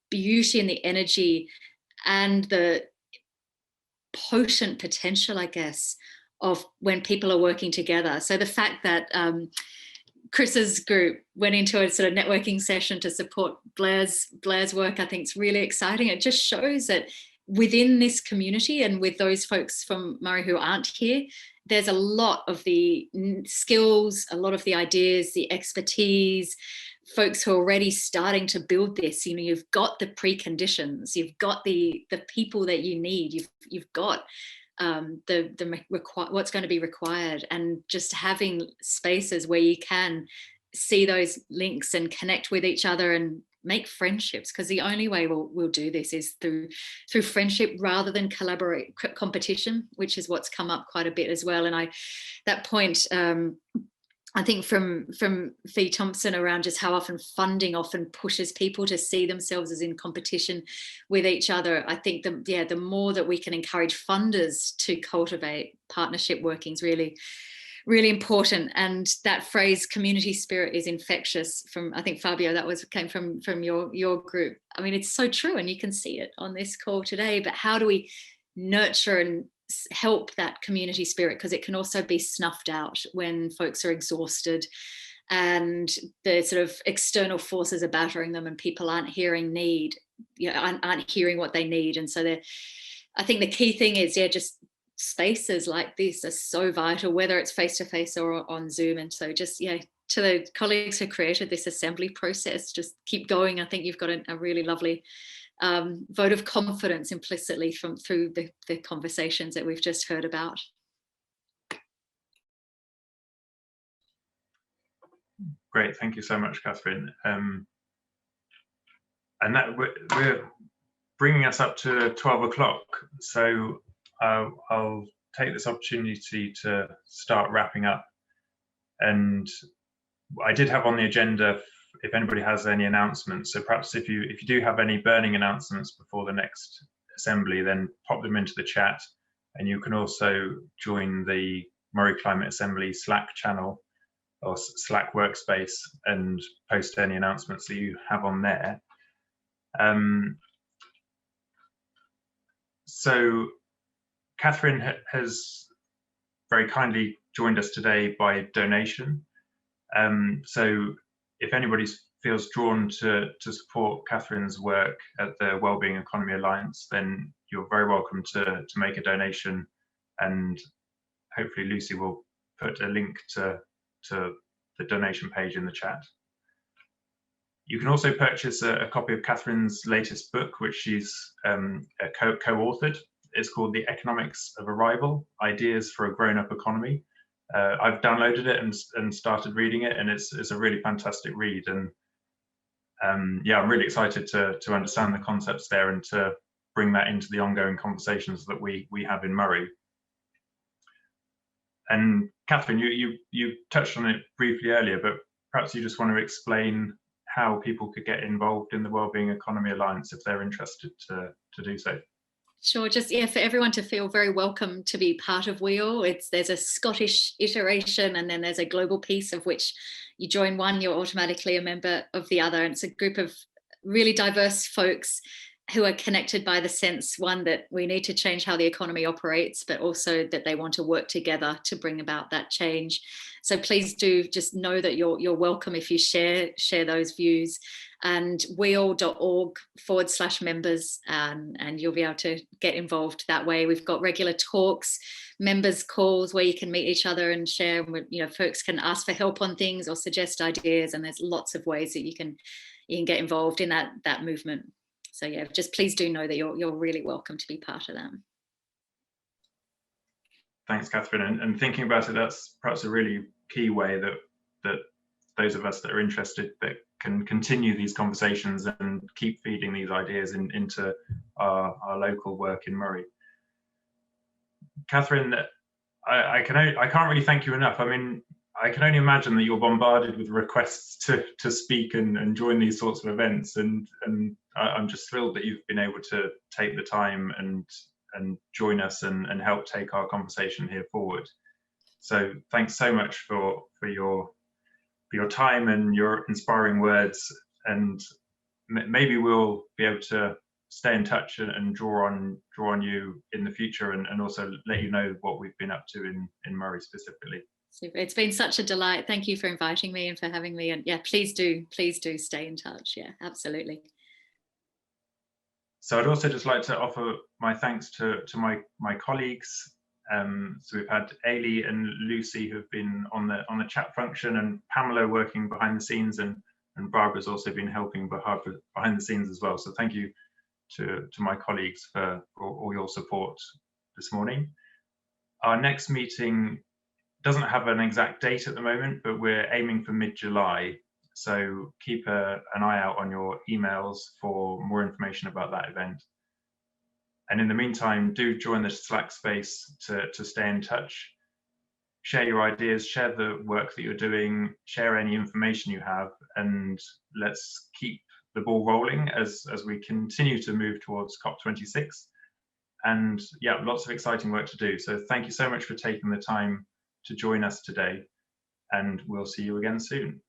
beauty and the energy and the potent potential, I guess, of when people are working together. So the fact that Chris's group went into a sort of networking session to support Blair's work, I think is really exciting. It just shows that within this community and with those folks from Moray who aren't here, there's a lot of the skills, a lot of the ideas, the expertise, folks who are already starting to build this. You've got the preconditions, you've got the people that you need, you've got what's going to be required, and just having spaces where you can see those links and connect with each other and make friendships, because the only way we'll do this is through friendship rather than competition, which is what's come up quite a bit as well. And that point I think from Fee Thompson around just how often funding often pushes people to see themselves as in competition with each other. I think the more that we can encourage funders to cultivate partnership working is really, really important. And that phrase community spirit is infectious, from, I think, Fabio, came from your group. I mean, it's so true, and you can see it on this call today. But how do we nurture and help that community spirit? Because it can also be snuffed out when folks are exhausted and the sort of external forces are battering them and people aren't hearing aren't hearing what they need. And so I think the key thing is, just spaces like this are so vital, whether it's face-to-face or on Zoom. And so just, to the colleagues who created this assembly process, just keep going. I think you've got a really lovely vote of confidence implicitly through the conversations that we've just heard about. Great, thank you so much, Katherine. And that we're bringing us up to 12 o'clock. So I'll take this opportunity to start wrapping up. And I did have on the agenda if anybody has any announcements. So perhaps if you do have any burning announcements before the next assembly, then pop them into the chat. And you can also join the Moray Climate Assembly Slack channel or Slack workspace and post any announcements that you have on there. So Katherine has very kindly joined us today by donation. So if anybody feels drawn to support Katherine's work at the Wellbeing Economy Alliance, then you're very welcome to make a donation and hopefully Lucy will put a link to the donation page in the chat. You can also purchase a copy of Katherine's latest book, which she's co-authored. It's called The Economics of Arrival, Ideas for a Grown-Up Economy. I've downloaded it and started reading it, and it's a really fantastic read. And yeah, I'm really excited to understand the concepts there and to bring that into the ongoing conversations that we have in Moray. And Katherine, you touched on it briefly earlier, but perhaps you just want to explain how people could get involved in the Wellbeing Economy Alliance if they're interested to do so. Sure, just for everyone to feel very welcome to be part of WEAL. There's a Scottish iteration, and then there's a global piece, of which you join one, you're automatically a member of the other. And it's a group of really diverse folks who are connected by the sense, one, that we need to change how the economy operates, but also that they want to work together to bring about that change. So please do just know that you're welcome if you share those views. And weal.org/members, and you'll be able to get involved that way. We've got regular talks, members calls where you can meet each other and share. You know, folks can ask for help on things or suggest ideas, and there's lots of ways that you can get involved in that movement. So yeah, just please do know that you're really welcome to be part of that. Thanks, Katherine. And thinking about it, that's perhaps a really key way that those of us that are interested that can continue these conversations and keep feeding these ideas into our local work in Moray. Katherine, I can't really thank you enough. I mean, I can only imagine that you're bombarded with requests to speak and join these sorts of events, and I'm just thrilled that you've been able to take the time and join us and help take our conversation here forward. So thanks so much for your time and your inspiring words, and maybe we'll be able to stay in touch and draw on you in the future, and also let you know what we've been up to in Moray specifically. Super. It's been such a delight. Thank you for inviting me and for having me. And yeah, please do stay in touch. Yeah, absolutely. So I'd also just like to offer my thanks to my colleagues. So we've had Ailey and Lucy who've been on the chat function, and Pamela working behind the scenes, and Barbara's also been helping behind the scenes as well. So thank you to my colleagues for all your support this morning. Our next meeting doesn't have an exact date at the moment, but we're aiming for mid-July. So keep an eye out on your emails for more information about that event. And in the meantime, do join the Slack space to stay in touch. Share your ideas, share the work that you're doing, share any information you have, and let's keep the ball rolling as we continue to move towards COP26. And yeah, lots of exciting work to do. So thank you so much for taking the time to join us today, and we'll see you again soon.